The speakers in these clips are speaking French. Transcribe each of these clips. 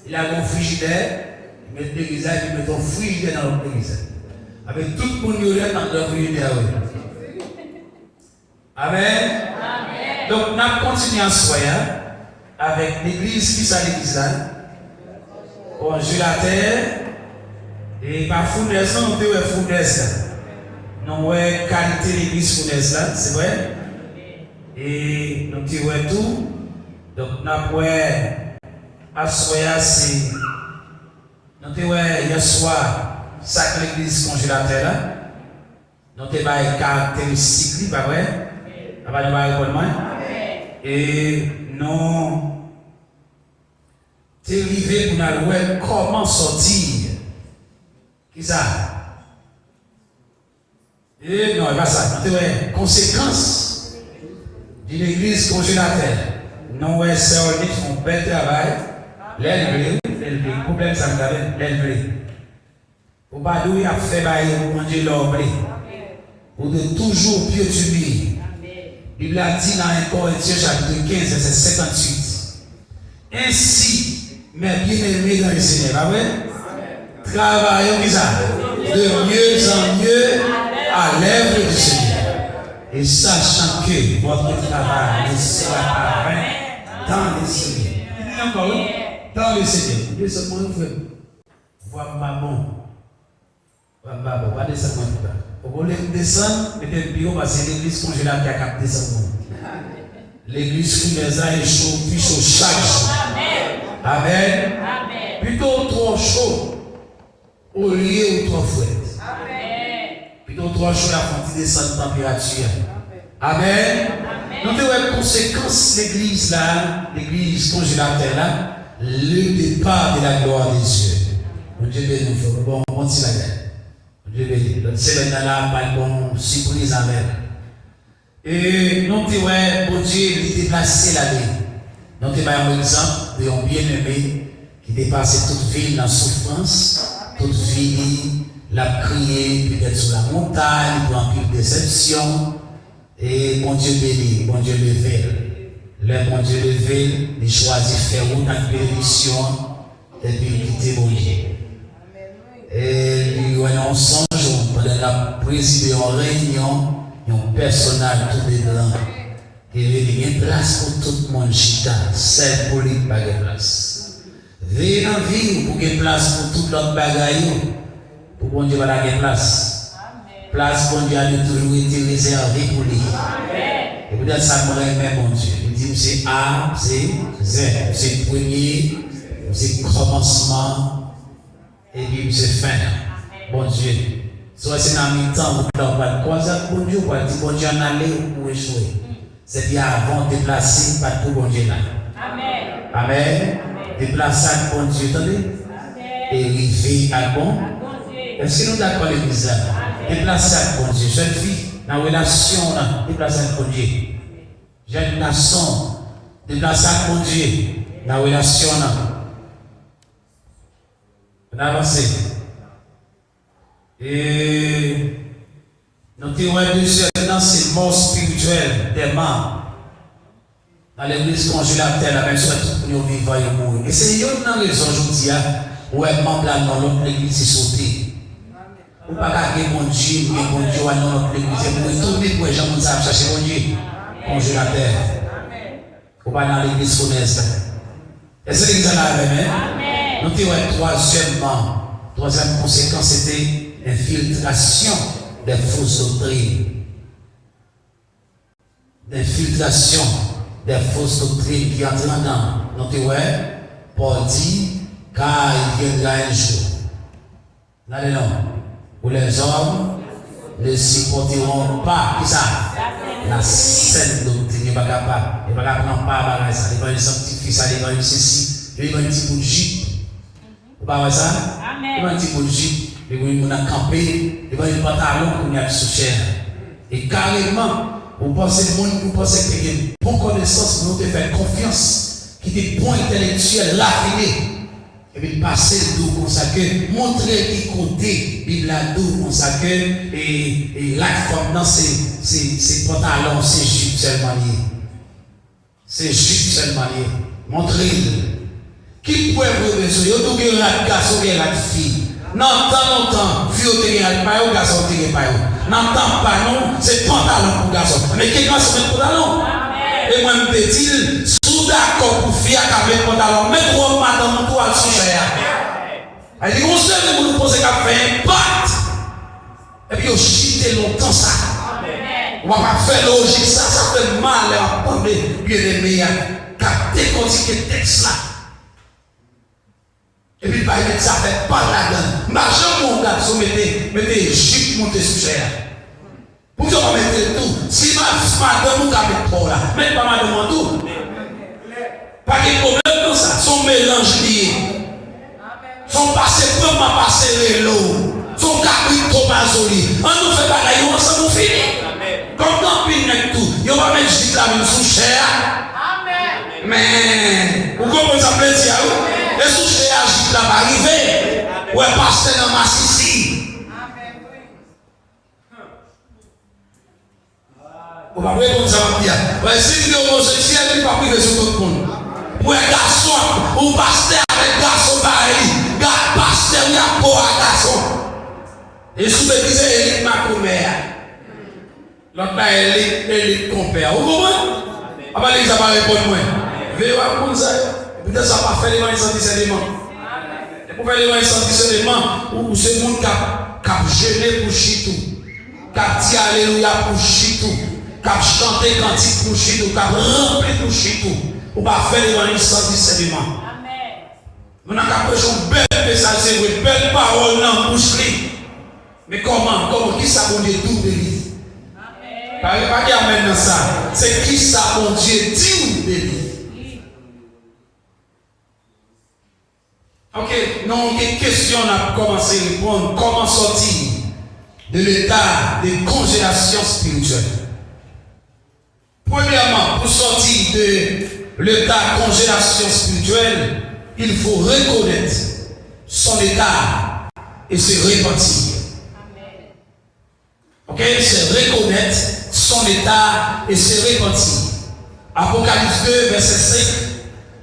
Il a un frigidaire, il met l'église, il met un frigidaire dans l'église. Avec tout le monde qui est dans le frigidaire. Amen. Donc, nous allons continuer à soyer avec l'église qui est l'église là. Congélateur. Et par fournaise, on peut voir fournaise là. Nous avons qualité de l'église fournaise là, c'est vrai. Et nous avons tout. Donc, nous avons assoya, c'est. Nous avons hier soir, sac l'église congélateur là. Nous avons des caractéristiques, pas vrai? Et nous t'es arrivé pour nous voir comment sortir. Qui ça? Et non, pas ça. Nous avons conséquences d'une église congélateur. Nous avons sœurs qui font un bel travail. L'élevé. Le problème, ça me l'avait l'élevé. Pour pas d'où il a fait pour manger l'ombre. Pour de toujours pieux tu la Bible a dit dans 1 Corinthiens chapitre 15, verset 58. Ainsi, mes bien-aimés dans le Seigneur, pas vrai? Travaillons de mieux en mieux à l'œuvre du Seigneur. Et sachant que votre travail ne sera pas vain dans le Seigneur. Il dit encore, dans le Seigneur. Dieu seulement nous fait. Voir maman. Voir maman. Pas descendre. Vous voulez descendre, mettez le bureau parce que l'église congélateur qui a capté descendre. L'église fournaise est chaud, puis chaud chaque jour. Amen. Amen. Plutôt trop chaud au lieu où trop froid. Plutôt trop chaud à fond descendre la température. Amen. Nous avons une conséquence l'église là, l'église congélateur là, le départ de la gloire des cieux. Mon Dieu béni nous. Bon, on dit la guerre. Le Seigneur là, pas bon surprise avec. Et nous disons, bon Dieu, il déplace la vie. Nous avons un exemple d'un bien-aimé qui dépasse toute ville dans souffrance, toute ville, l'a crié, peut-être sur la montagne, pour un peu de déception. Et bon Dieu béni, bon Dieu levé. Le bon Dieu levé, il choisit de faire une bénédiction et puis il quitte mon Dieu. Et il y a un songe pendant la présidée en réunion, il y a un personnage tout de blanc. Il y a une place pour tout le monde, chita, celle pour lui, pas de place. Veillez dans la vie pour qu'il y ait place pour tout l'autre bagaille, pour qu'on Dieu va la place. Place pour Dieu a toujours été réservée pour lui. Et peut-être ça me remet mon Dieu. Il dit c'est A, c'est Z, c'est le premier, c'est le commencement. Et puis c'est fin. Bon Dieu. Soit c'est dans le temps où on va croiser bon Dieu, on va dire bon Dieu en aller ou échouer. C'est bien avant de déplacer, pas tout bon Dieu là. Amen. Amen. Déplacer bon Dieu, attendez. Et arriver à bon. Est-ce que nous d'accord l'église là? Déplacer bon Dieu. Jeune fille, dans la relation là, déplacer bon Dieu. Jeune nation, déplacer bon Dieu. Dans la relation là. On avance. Et nous avons deux enseignements spirituels des membres dans l'église congélateur, la même chose pour nous vivre et mourir. Et c'est une raison aujourd'hui où un membre là dans l'autre église est sauté. Ou pas qu'à mon Dieu, mon Dieu, dans notre église, vous tournez pour les gens qui savent chercher mon Dieu, congélateur. Ou pas dans l'église fournaise. Est-ce que l'église en a même? Nous avons troisième conséquence, c'était l'infiltration des fausses doctrines. L'infiltration des fausses doctrines qui entrent dans. Nous avons Paul dit, car il viendra un jour. N'allez non. Où les hommes ne supporteront pas, qui ça? La saine doctrine, il n'est pas capable. Il n'est pas capable de pas ça. Il va le sanctifier, ça, il va le ceci. Il va le petit bout de jupe. Vous parlez ça? Il va le petit bout de jupe. Il va camper. Il va le pantalon pour nous sous chair. Et carrément, vous pensez que y a une bonne connaissance pour nous faire confiance, qui est bon intellectuel, raffiné. Et puis passer le dos consacré, montrer qui comptait, Bible la dos consacré, et l'acte comme dans ces pantalons, ces jupes seulement liés. Ces jupes seulement liés. Montrez-le. Qui pourrait vous sur eux, tout le garçon et la fille. Dans longtemps, fille te gagne pas, garçon te gagne pas. Dans temps pas non, c'est pantalon pour garçon. Mais quelqu'un se met pantalon. Et moi me dit, sous d'accord pour fille à mettre pantalon, mais toi madame toi sous cher. Elle dit on sait que vous nous posez qu'à faire un pacte. Et puis on chite longtemps ça. On va pas faire logique ça fait mal à parler bien aimé à capter qu'on dit que texte là. Et puis, ça fait pas la donne. Marchand, mon garçon, mettez jupe montée sous chair. Pour que vous mettez tout. Si madame, vous avez trop là. Mettez pas madame en tout. Pas de problème dans ça. Son mélange lié. Son passé, comment passer l'eau. Son cabri trop mazoli. On nous fait bagaille, on s'en nous finit. Comme dans le tout. Il va mettre jupe la même sous chair. Mais, vous comprenez ça plaisir à vous? Et sous ces agits là va arriver. Ou est passé dans ma sissi. Vous ne pouvez pas ça dire. Si vous êtes homosexuel, vous ne pouvez pas priver sur tout le monde. Ou un garçon, ou pasteur avec garçon pareil. Pasteur, il y a pour un garçon. Et sous le disait Éric Macomère. L'autre là, Éric Compère. Vous comprenez? Après, les gens vont répondre moi. Veuillez voir comme ça. Peut-être ça va faire les mains sans discernement. Et pour faire les mains sans discernement, ou c'est le monde qui a gêné pour chitou, qui a dit alléluia pour chitou, qui a chanté cantique pour chitou, qui a rempli pour chitou, pour ne pas faire les mains sans discernement. Nous avons prêché un bel message, c'est une belle parole dans la bouche. Mais comment, qui ça mon Dieu tout de lui? Pas qu'il y a maintenant ça, c'est qui ça mon Dieu dit de lui? Ok, non, une question on a commencé à répondre. Comment sortir de l'état de congélation spirituelle? Premièrement, pour sortir de l'état de congélation spirituelle, il faut reconnaître son état et se repentir. Ok, c'est reconnaître son état et se repentir. Apocalypse 2, verset 5,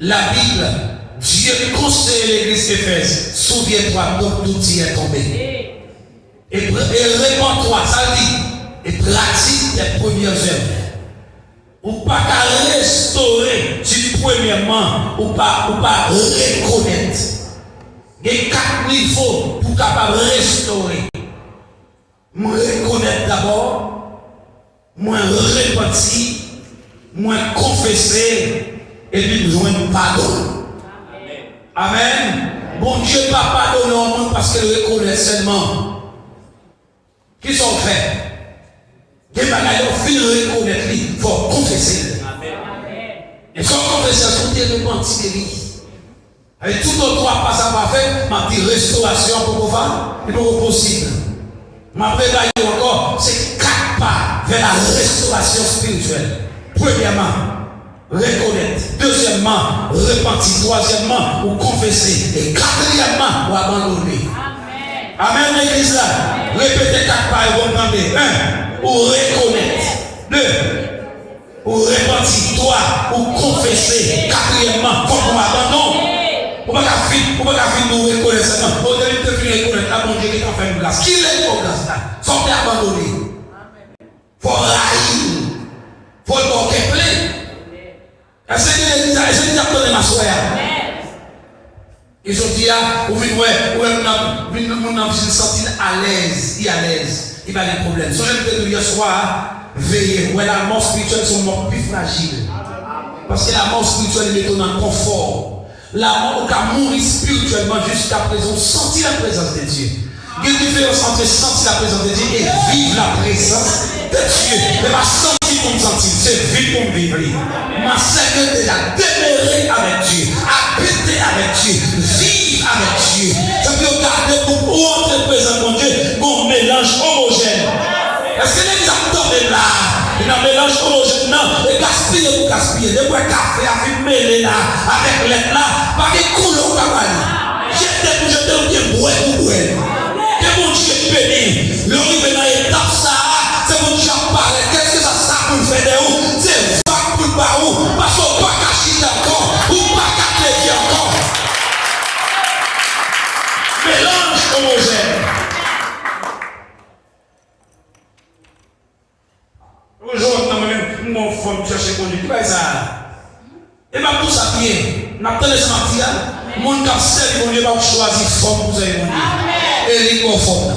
la Bible. Dieu conseille l'église d'Éphèse, souviens-toi donc d'où tu es tombé. Et réponds-toi, ça dit, et pratique tes premières œuvres. Ou pas qu'à restaurer, si premièrement, ou pas reconnaître. Il y a 4 niveaux pour capable restaurer. Moi reconnaître d'abord, moi repentir, moi confesser, et puis besoin de pardon. Amen. Bon Dieu ne va pas pardonner au monde parce qu'il reconnaît seulement. Qui sont faits? Des bagages au fil reconnaître, il faut confesser. Et sans confesser, c'est une repenti de lui. Avec tout autre pas ça va faire, ma petite restauration pour pouvoir, il est possible. Ma préparation encore, c'est 4 pas vers la restauration spirituelle. Premièrement, reconnaître. Deuxièmement, repentir. Troisièmement, ou confesser. Et quatrièmement, ou abandonner. Amen, l'église là. Répétez 4 pas et vous entendez. 1, ou reconnaître. 2, ou repentir. 3, ou confesser. Quatrièmement, faut qu'on abandonne. Vous ne pouvez pas finir nous reconnaître seulement. Vous devez finir reconnaître la bonne Dieu qui est en fait une grâce. Qui est pour grâce là? Sortez abandonner. Il faut railler. Il faut le porter plein. Est-ce que l'église a donné ma soeur? Ils ont dit, vous venez se sentir à l'aise, il va des problèmes. Si je veux dire hier soir, veillez, où la mort spirituelle sont morts plus fragiles. Parce que la mort spirituelle est dans le confort. La mort qui mourir spirituellement jusqu'à présent, sentir la présence de Dieu. Il y a une différence entre sentir la présence de Dieu et vivre la présence de Dieu. Ne pas sentir pour me sentir, c'est vivre pour me vivre. Ma Seigneur est là, demeurer avec Dieu, habiter avec Dieu, vivre avec Dieu. Ça peut regarder pour autre présence de Dieu, mon mélange homogène. Est-ce que les acteurs de là? Il y a un mélange homogène, non, et gaspiller pour gaspiller. De boire café avec mêlé là, avec l'aide là, pas de couleur au cabane. J'étais pour jeter ou bien boire ou boire. Que mon Dieu béni. Le rive dans l'étape ça, c'est mon Dieu apparaît. Qu'est-ce que ça pour le faire de où? C'est vague pour le bas où? Parce qu'on ne peut pas cacher encore, ou pas cacher encore. recherche mon Dieu. Qui va ça? Et m'a tout ça bien. N'a pas laissé ma fille. Mon qui a servi mon Dieu va choisir forme pour ça mon Dieu. Et il est conforme.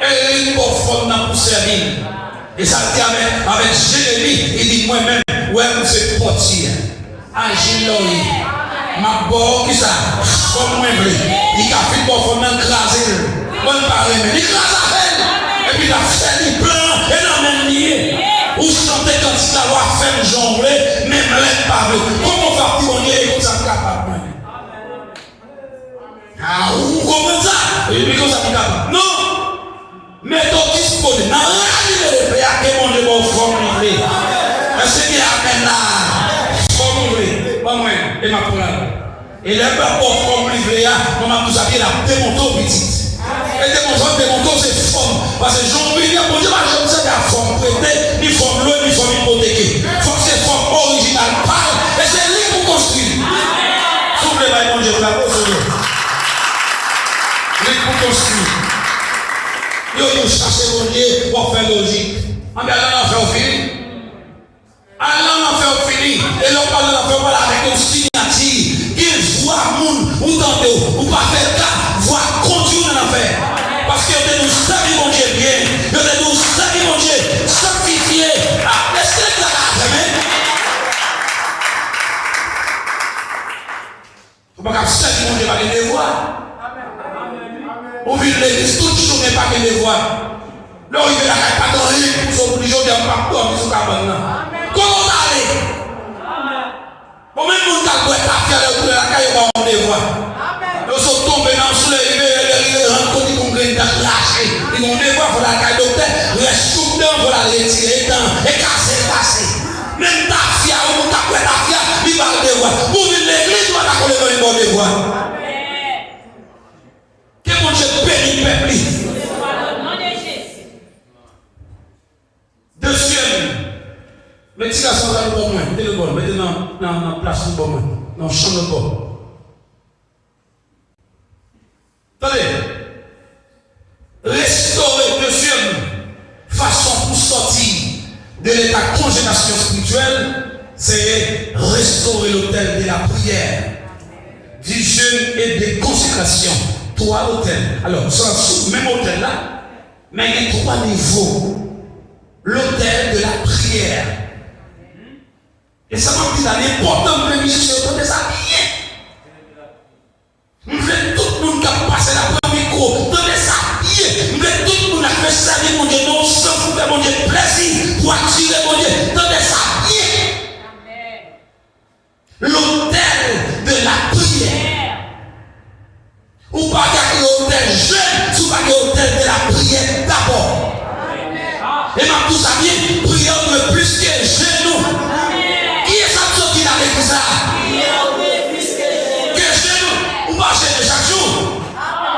Et il est conforme pour servir. Et ça dit avec Jérémie, il dit moi-même, ouais, c'est portier. Agile là, ma boue qui ça, comme moi, il a fait pour forme écraser. Bonne parole, mais il écrase à peine. Et puis il a fait du plan, et la même lié. Ou chanter quand il a fait jongler, même l'aide pas. Comment faire pour dire comme ça capable? Ah, vous comprenez ça? Et puis comme ça capable. Non! Mais donc disponible. N'a rien de faire que mon Dieu va formuler. Est-ce qu'il y a un là? Formuler. Pas moi. Et ma pour là. Et là, pour formuler, on m'a tout appelé la démonter petite. Et démonter, c'est forme. Parce que Jean-Louis, mon Dieu, je ne sais pas forme prêtée, ni forme loin, ni forme hypothéquée. Il faut que c'est forme originale. Parle. Et c'est lui pour construire. Soufflez-moi, mon Dieu, la pose. Lui pour construire. Yo chercher mon Dieu pour faire logique. On va aller faire fini. Allons faire fini. Et l'on parle de faire voilà avec une signature. Qui voit moun ou tenter ou pas faire cas, voit continuer dans l'affaire. Parce que nous savons mon Dieu bien. Nous savons mon Dieu sanctifié. Ah, est-ce que ça va jamais? Faut pas savoir mon Dieu par les devoirs. Ou vivre l'église toute journée pas que les voix. Là, il veut la pas dans rien pour son religion de pas dormir sur cabane là. Comment aller? Bon même nous t'a doit ta fière de la caille on les voit. Nous sommes tombés dans le soleil, les rencontres qui ont gagné dans lâcher. Ils vont les voir pour la caille docteur, reste tout dedans pour la retirer dedans et casser. Même ta fière ou ta doit ta fière, il va les voir. Pour vivre l'église, on va coller dans les bonnes voies. Que mon Dieu bénisse le peuple. Deuxième, mettez la chose dans le bon, mettez le bon, mettez dans la place du bon, dans le champ de bon. Attendez, restaurer, deuxième façon pour sortir de l'état de congélation spirituelle, c'est restaurer l'autel de la prière, du jeûne et des consécrations. Trois hôtels. Alors, sur le même hôtel là, mais il y a trois niveaux. L'hôtel de la prière. Et ça m'a dit là, l'important de l'émission, c'est de s'habiller. Nous voulons tout le monde qui a passé la première micro, de s'habiller. Nous voulons tout le monde qui a fait servir mon Dieu, non sans pour faire mon Dieu plaisir, pour attirer mon Dieu, de s'habiller. L'hôtel de la prière. Ou pas qu'il y ait hôtel jeune, ou pas qu'il y ait hôtel de la prière d'abord. Et ma tout ça bien, prière de plus que genou. Qui est ça qui est avec ça? Que genou, ou pas jeûner chaque jour.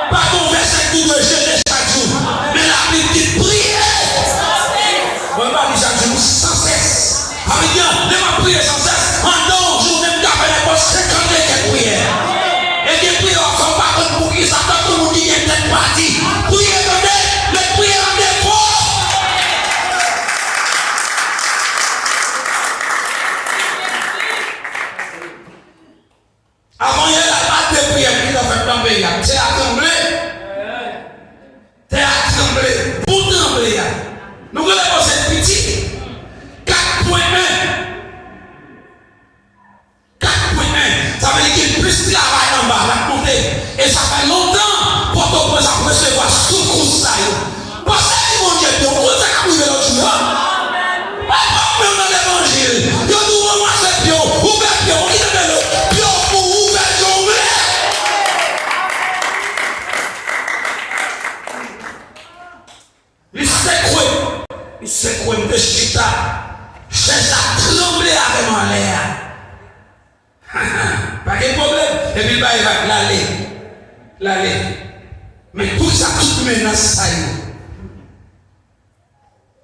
Pas qu'on verset pour me jeûner chaque jour. Mais la Bible dit prière. On va pas dire chaque jour sans cesse. Avec bien, ne pas prier sans cesse. En donc, jour même qu'après les postes, 50 prières. Et des prières sont pas comme pour qui s'attend tout le monde qui est peut-être parti. Priez donnez, mais priez en défaut. Avant, il y a la batte de prière qui doit faire trembler. C'est à trembler. C'est à trembler. Pour trembler. Nous voulons cette petite. 4.1. 4.1. Ça veut dire qu'il y a plus de travail en bas, la montée. Et ça fait longtemps pour qu'on puisse recevoir secours ça. Parce que mon Dieu, on peut arriver l'autre jour. Pas même dans l'évangile. Nous nous ramassons pion, ouvert pion, on quitte le pion pour ouvrir jongler. Il s'est croué de chita. Cherche à trembler avec mon l'air. Pas de problème. Et puis il va l'aller. Mais pour ça, toute menace ça y est.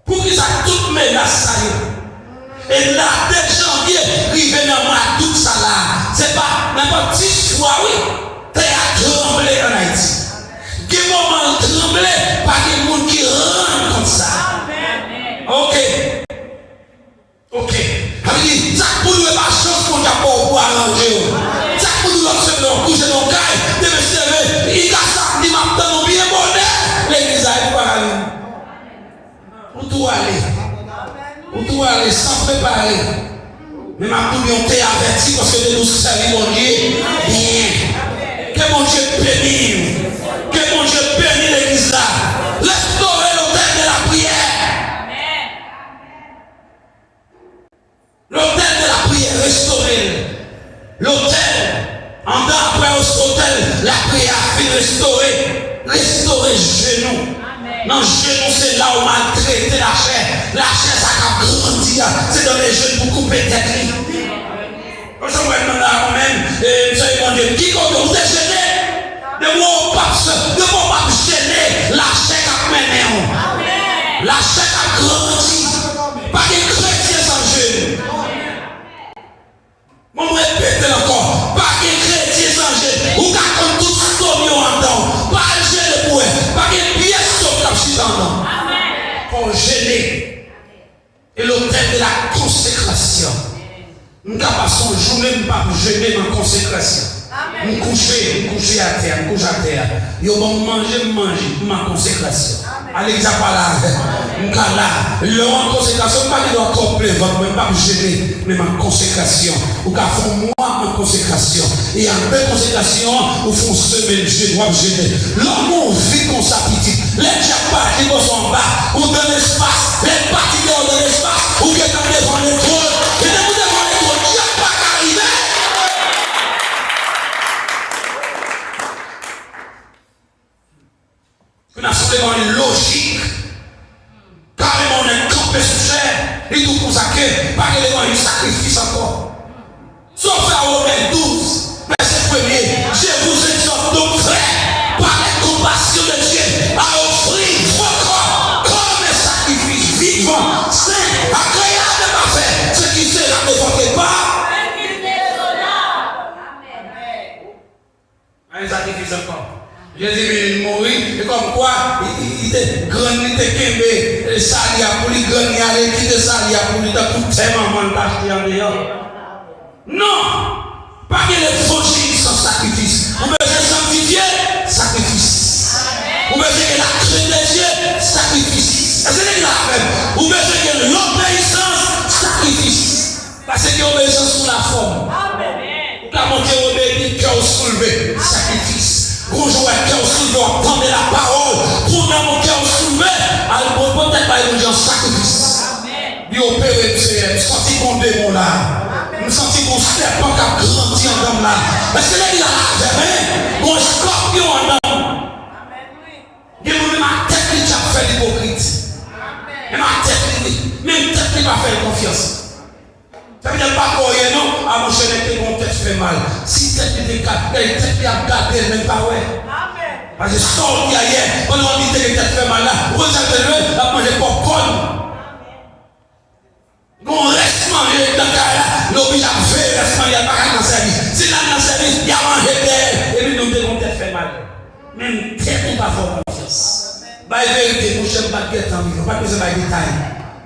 Pour que ça, toute menace ça y est. Et là, dès janvier, il vient dans ma toute ça là. C'est pas n'importe 10 fois, oui. T'es à trembler en Haïti. Quel moment trembler, pas de monde qui rentre comme ça. Ok. arranger. Ça pour nous l'observer, coucher dans le caille, de me serrer, il a ça, il m'a donné bien bonheur. L'église a eu pas aller. Où tout aller? Où tout aller sans préparer? Mais ma tout on t'est averti parce que de nous servir mon Dieu bien. Que mon Dieu bénisse. Que mon Dieu bénisse l'église là. Restaurer l'autel de la prière. L'autel de la prière, restaurer. L'autel, en bas après l'autel, la prière a fait restaurer. Restaurer genou. Dans le genou, c'est là où on a traité la chair. La chair, ça a grandi. C'est dans les genoux pour couper tête. Je vais vous même, qui compte vous êtes gêné? De mon pape gêné, la chair a mené. La chair a grandi. Pas de chrétien sans genou. Je répète encore, pas de chrétien sans genou. Vous avez tout ce en temps. Pas de gêne pour eux. Pas de pièce sur le temps. Pour gêner. Et l'autel de la consécration. Nous avons passé une journée, nous ne pas gêner dans la consécration. Nous coucher à terre, nous coucher à terre. Nous manger, ma consécration. Allez, ça pas là. Nous sommes là. Le consécration, pas qu'il doit compléter, mais pas gêner, mais ma consécration. Nous avons moi en consécration. Et en belle consécration, nous faisons semer, je dois gêner. L'homme, on vit comme ça, petit. Les diapas, ils vont en bas, ou dans l'espace, les parties dans l'espace, ou qui sont devant les trônes. Et de vous devant les trônes, il n'y a pas qu'arriver. Une assemblée une logique. Carrément, on est campé sous chair. Et tout consacré, pas qu'il y ait un sacrifice encore. Sauf à Romains 12, verset 1er. Je vous exhorte donc, frère, par la compassion de Dieu, à offrir vos corps comme un sacrifice vivant, saint, agréable et parfait, ce qui sera de votre part. Un sacrifice encore. Jésus est mort, et comme quoi, il était grand, il était kembe, salia pour lui gagner, il quitte salia pour lui tout tellement de l'acheter en dehors. Non, pas que l'évangile sans sacrifice. Vous pouvez sanctifier, sacrifice. Vous pouvez que la crainte de Dieu, sacrifice. Est-ce que c'est grave? Vous pouvez que l'obéissance, sacrifice. Parce que l'obéissance sous la forme. Vous pouvez monter l'obéissance, cœur soulevé, sacrifice. Bonjour, cœur soulevé, entendez la parole. Pour mon cœur soulevé, alors peut-être pas une en sacrifice. Il opère, senti mon démon là. Nous sentons mon serpent qui a grandi en homme là. Parce que là, il a la mon scorpion en homme. Il y a ma tête qui a fait l'hypocrite. Et ma tête, même tête qui va faire confiance. Ça veut dire pas quoi, non? À mon chemin, que mon tête fait mal. Si tête qui est tête qui a gardé, même pas ouais. Parce que sorti hier, quand on dit que tête fait mal là, vous avez la manger popcorn. On reste manger dans le cas là, l'oblige à faire, reste manger, il n'y a pas qu'à dans service. Si là dans service, il y a mangé d'air, et puis nous devons tête fait mal. Même tête, on va faire confiance. Bah, la vérité, mon cher, pas de guette en vivant, pas que c'est pas de détail.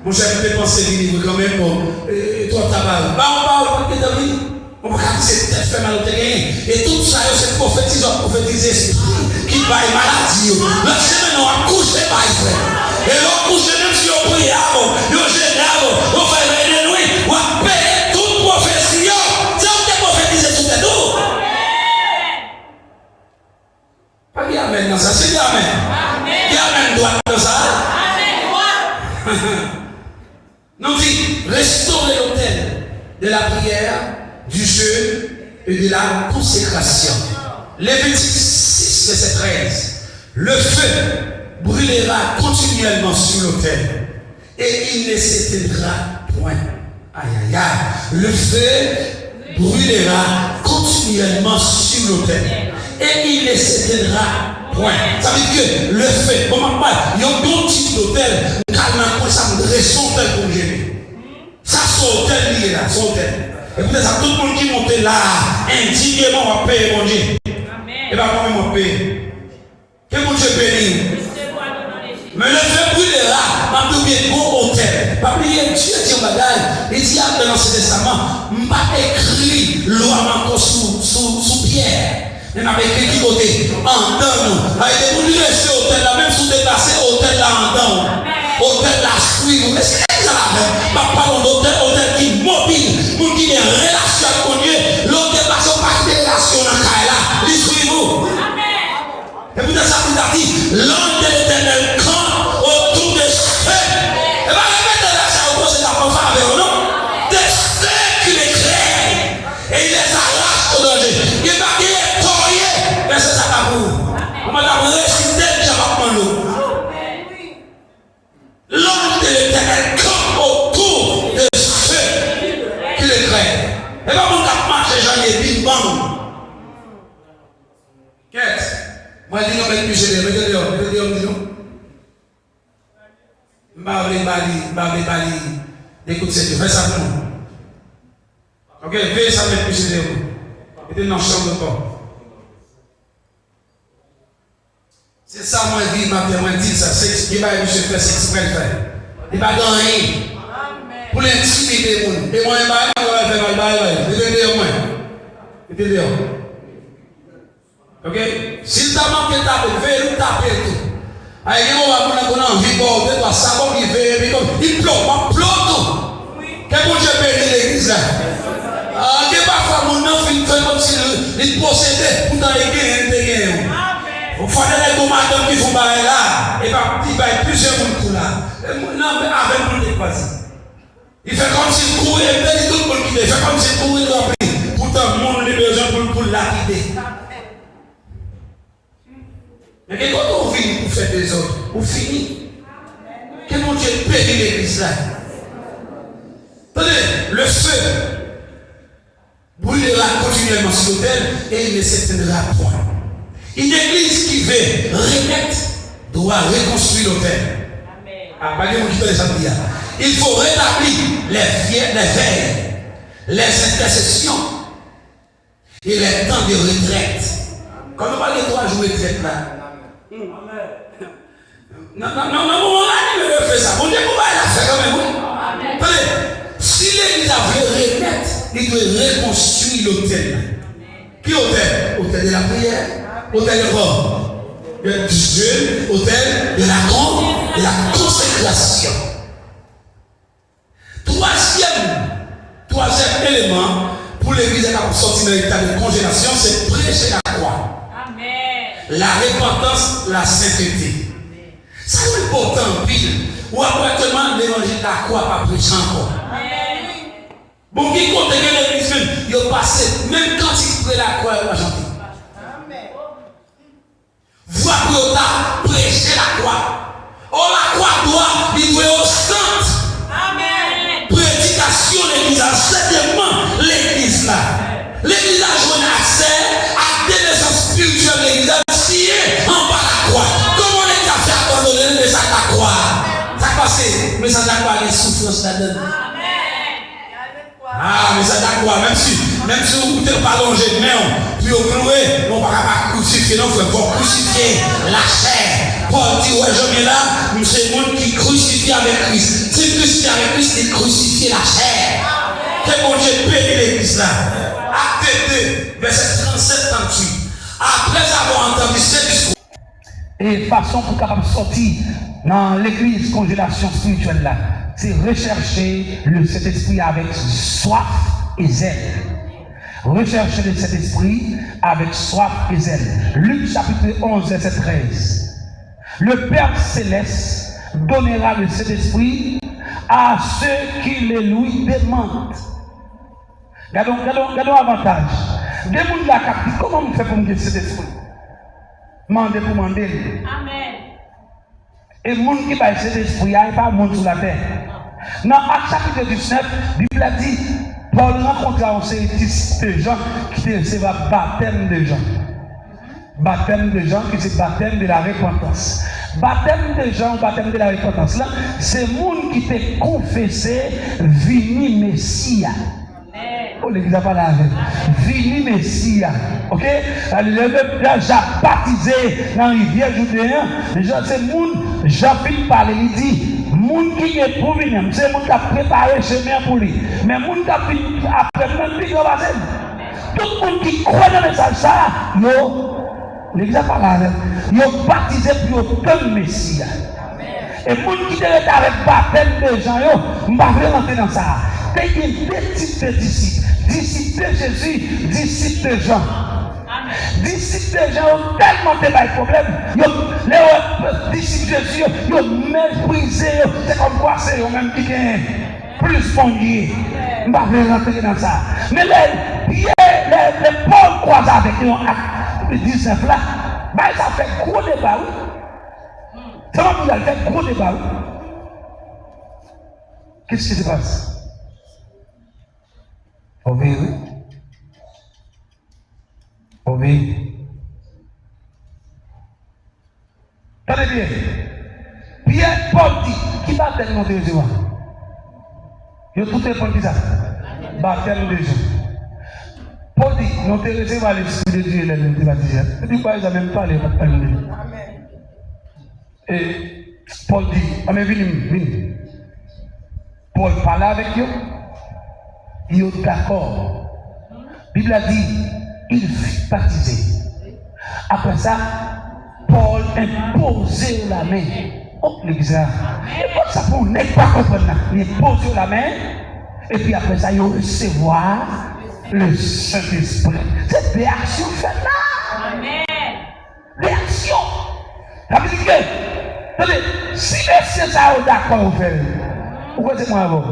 Mon cher, je peux penser vivre quand même pour toi, tabac. Bah, on parle pas de guette en vivant. On va dire que c'est tête fait mal au terrain. Et tout ça, c'est prophétiser esprit qui va maladie. La semaine, on a couché, par frère. Et l'on couche même si on prie avant, on gêne avant, on fait venir lui, on va payer toute prophétie. C'est on te prophétiser tout le tout. Pas bien amen dans ça, c'est bien amen. Bien amen droit dans ça. Nous dit, restaurer l'autel de la prière, du jeûne et de la consécration. Lévitique 6, verset 13. Le feu brûlera continuellement sur l'autel et il ne s'éteindra point. Aïe aïe aïe. Le feu brûlera continuellement sur l'autel et il ne s'éteindra point. Ça veut dire que le feu, comment pas, il y a d'autres types d'hôtels, calmement, ça me dresse son hôtel pour gérer. Ça, son hôtel, il est là, son hôtel. Et peut-être ça, tout le monde qui monte là, indignement, on va payer mon Dieu. Et bien, moi, on va payer. Que mon Dieu bénisse. Mais le feu brûlera, en tout bien bon hôtel. Pas oublier, Dieu dit au bagage, il dit dans l'Ancien Testament, je n'ai pas écrit loi encore sous pierre. Il m'a écrit qui côté en dedans. Avec des gens qui hôtel là, même si vous déplacez hôtel là en dedans. Hôtel là, suivez-vous. Est-ce que c'est ça là même? Pas parlons d'hôtel, hôtel qui est mobile, pour qui est en relation avec Dieu. L'hôtel parce qu'on pas de relation dans le là. Les suivez-vous. Et puis dans ça, vous avez dit, l'homme de l'Éternel campe autour de ceux. Et bien, répétez là, ça vous pose la parole avec eux, non? De ceux qui les craignent. Et il les arrache au danger. Il n'est pas torillé. Mais c'est ça qu'a vous. On m'a récité le diable. L'homme de l'Éternel campe autour de ceux qui les craignent. Et bien, mon cap marche, j'en ai bim bam. Qu'est-ce? Moi, je dis non, mais plus je mettez dehors, disons. Bali, écoute, c'est fais ça pour nous. Ok, fais ça, mais plus je dehors. Mettez dans la chambre de corps. C'est ça, moi, je dis, moi, je dis ça, c'est ce qui va monsieur faire, c'est ce qu'il va faire. Il va gagner. Pour l'intimider, et moi, je vais faire le bail, mettez dehors, moi. Mettez dehors. Ok? S'il t'a manqué de taper, fais-le taper tout. Avec un homme qui a envie de border, toi, ça va qui fait, il pleut tout. Quel bon Dieu bénit l'église là? Ah, que parfois mon enfant fait comme si il possédait, pourtant il gagne. Il faut des commandes qui font bailler là, et il va plusieurs monde là. Non, mais avec nous, il passe. Il fait comme s'il courait, il fait tout le monde qui fait comme s'il courait dans le pays. Pourtant, le monde a besoin pour lapider. Mais quand on finit pour faire des autres, on finit. Que mon Dieu bénit l'église là. Attendez, le feu brûlera continuellement sur l'autel et il ne s'éteindra point. Une église qui veut remettre doit reconstruire l'autel. Il faut rétablir les veilles, les intercessions et les temps de retraite. Quand on parle de 3 jours de retraite là, non, on fait ça. On dit qu'on va la faire quand même. Si l'église a voulu remettre, il doit reconstruire l'autel. Qui hôtel? Hôtel de la prière, hôtel de quoi? Du jeûne, hôtel de la consécration. Troisième élément pour l'église à sortir dans l'état de congélation, c'est prêcher la croix. La repentance, la sainteté. Ça c'est important, pile. Ou appartement l'évangile de la croix, pas prêcher encore. Bon, qui compte que l'église même, il a passé, même quand il prie la croix, il va chanter. Voir que vous avez prêché la croix. Oh, la croix il doit au centre. Prédication de l'église, certainement l'église là. L'église a joué un accès à des naissances spirituelles de l'église. En bas la croix. Comment on est fait abandonner le message de la croix? Ça passe, le message de la croix, les souffrances là-dedans. Ah, mais ça de la croix, même si vous ne pas allongé de main, puis vous clouez, on ne va pas crucifier, non, il faut crucifier la chair. Paul dit, ouais, je viens là, c'est le monde qui crucifie avec Christ. Si crucifie avec Christ, c'est crucifier la chair. Que bon Dieu bénit l'église là. Acte 2, verset 37-38. Après avoir entendu ce discours, et façon pour capable sortir dans l'église congélation spirituelle là, c'est rechercher le Saint-Esprit avec soif et zèle. Rechercher le Saint-Esprit avec soif et zèle. Luc chapitre 11, verset 13. Le Père Céleste donnera le Saint-Esprit à ceux qui le lui demandent. Regardons l'avantage. Des gens qui captent, comment on fait pour me dire cet esprit? Mandez pour demander. Amen. Et les gens qui ont cet esprit, il n'y a pas de monde sur la terre. Dans Acte chapitre 19, la Bible a dit, Paul rencontra un série de gens qui recevaient baptême de gens. Baptême de gens qui c'est baptême de la repentance. Baptême de gens, baptême de la repentance là, c'est les gens qui t'ont confessé vini Messia. Oh, l'église a parlé avec. Vini Messia. Ok? Le peuple là, j'ai baptisé dans la rivière Judéen. C'est le monde, Jean-Philippe parle, il dit, monde qui est pour venir, c'est le monde qui a préparé le chemin pour lui. Mais le monde qui a fini après, même plus grand bassin. Tout le monde qui croit dans le message, ça, l'église a parlé, ils ont baptisé pour le Messie. Et les gens qui étaient avec baptême de gens, je ne vais pas rentrer dans ça. Il y a deux types de disciples. Disciples de Jésus, disciples de Jean. Disciples de Jean ont tellement de problèmes. Les disciples de Jésus, ils ont méprisé. C'est comme quoi c'est eux-mêmes qui ont plus fondé. Je ne vais pas rentrer dans ça. Mais les Paul croisés avec eux, le 19 là, ça fait gros débat. Ça va vous faire gros débat. Qu'est-ce qui se passe? Obéir. Obéir. Tenez bien. Pierre Paul dit, qui va tellement de Jésus? Il y a tout répondre qui ça? Baptême de Jésus. Paul dit, nous te recevons l'Esprit de Dieu et l'Esprit de Dieu. Et puis, ils n'ont même pas les baptêmes de Dieu. Et Paul dit, mais venez. Paul parle avec eux. Ils sont d'accord. La Bible a dit, il fut baptisé. Après ça, Paul imposait la main. Oh, l'église. Et pour ça, pour ne pas comprendre, il imposait la main. Et puis après ça, il recevoir le Saint-Esprit. C'est des actions faites là. Amen. Des actions. Ça veut dire que, attendez, si les saints sont d'accord, vous faites. Pourquoi c'est moi avant?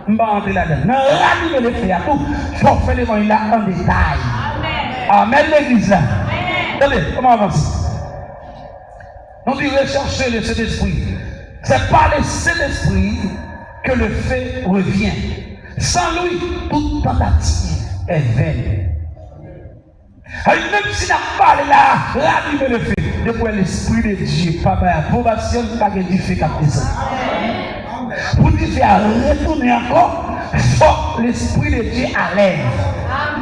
Je ne vais pas entrer là-dedans. Non, radier le fait à tout. Il faut faire les moyens là en détail. Amen, l'église là. Attendez, comment avancer? On dit rechercher le Saint-Esprit. C'est par le Saint-Esprit que le fait revient. Sans lui, toute tentative est vaine. Même si n'a pas là, radier le fait. Depuis l'Esprit de Dieu, papa, approbation, pas que Dieu fait capter ça. Pour Dieu faire retourner encore, il faut l'Esprit de Dieu à l'aise.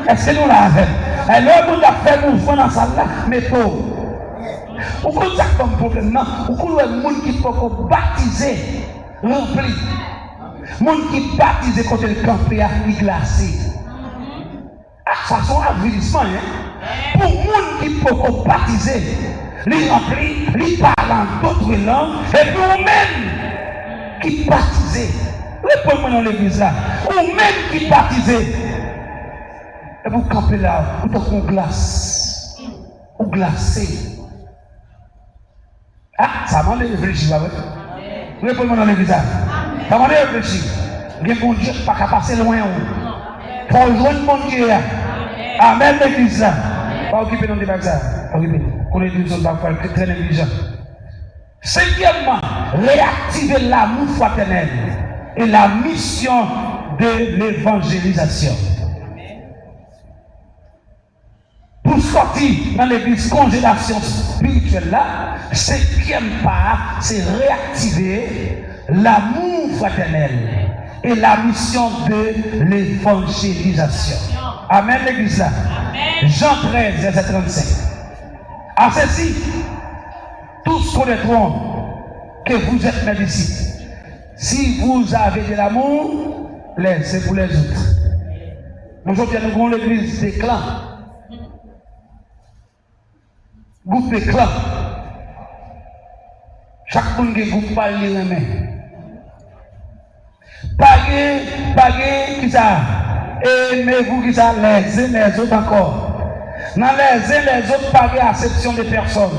Est-ce que nous l'avons? Alors, nous avons fait mouvement dans ça là, mais pour. Ou qu'on a comme problème, non? Ou qu'on a un monde qui peut baptiser, rempli. Monde qui baptise quand le campé a glacé. À façon avilissement, hein? Pour monde qui peut baptiser, les rempli, les parle en d'autres langues, et nous-mêmes qui baptisez. Répondez-moi dans l'église là. Ou même qui baptisez. Et vous campez là, vous êtes en glace. Ou glacé. Ah, ça m'a réfléchi, ouais. Répondez-moi dans l'église là. Ça m'a réfléchi. Il y a un Dieu qui ne peut pas passer loin. Pour rejoindre mon Dieu. Amen, l'église là. Pas occuper dans le débat ça. Pas occuper. On est tous très négligents. Cinquièmement, réactiver l'amour fraternel et la mission de l'évangélisation. Pour sortir dans l'église congélation spirituelle là, cinquième part, c'est réactiver l'amour fraternel et la mission de l'évangélisation. Amen, l'église là. Jean 13, verset 35. À ceci, tous connaîtront que vous êtes mes disciples. Si vous avez de l'amour, c'est pour les autres. Aujourd'hui, nous avons l'église des clans. Groupe de clans. Chaque monde qui groupe parle les mains. Pagé, qui ça? Aimez-vous qui ça? Les uns les autres encore. Dans les uns les autres, pagé acception des personnes.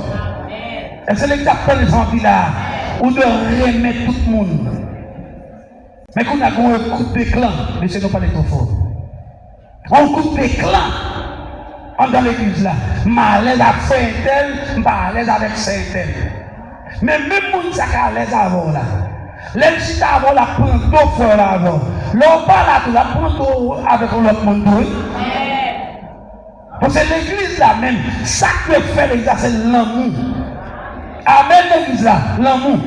Et c'est l'exemple de gens là, où de remettre tout le monde. Mais quand on a un coup de clan, laissez-nous parler trop fort. On coupe des clans dans l'église là. Ma l'aise avec Saint-Tel, ma l'aise avec Saint-Tel. Mais même monde ça à l'aise avant là. Les gens avant la prend deux fois là avant. L'on parle là, la prend tout avec l'autre monde. Parce que l'église là même, ça que fait l'église c'est l'amour. Amen l'église là, l'amour.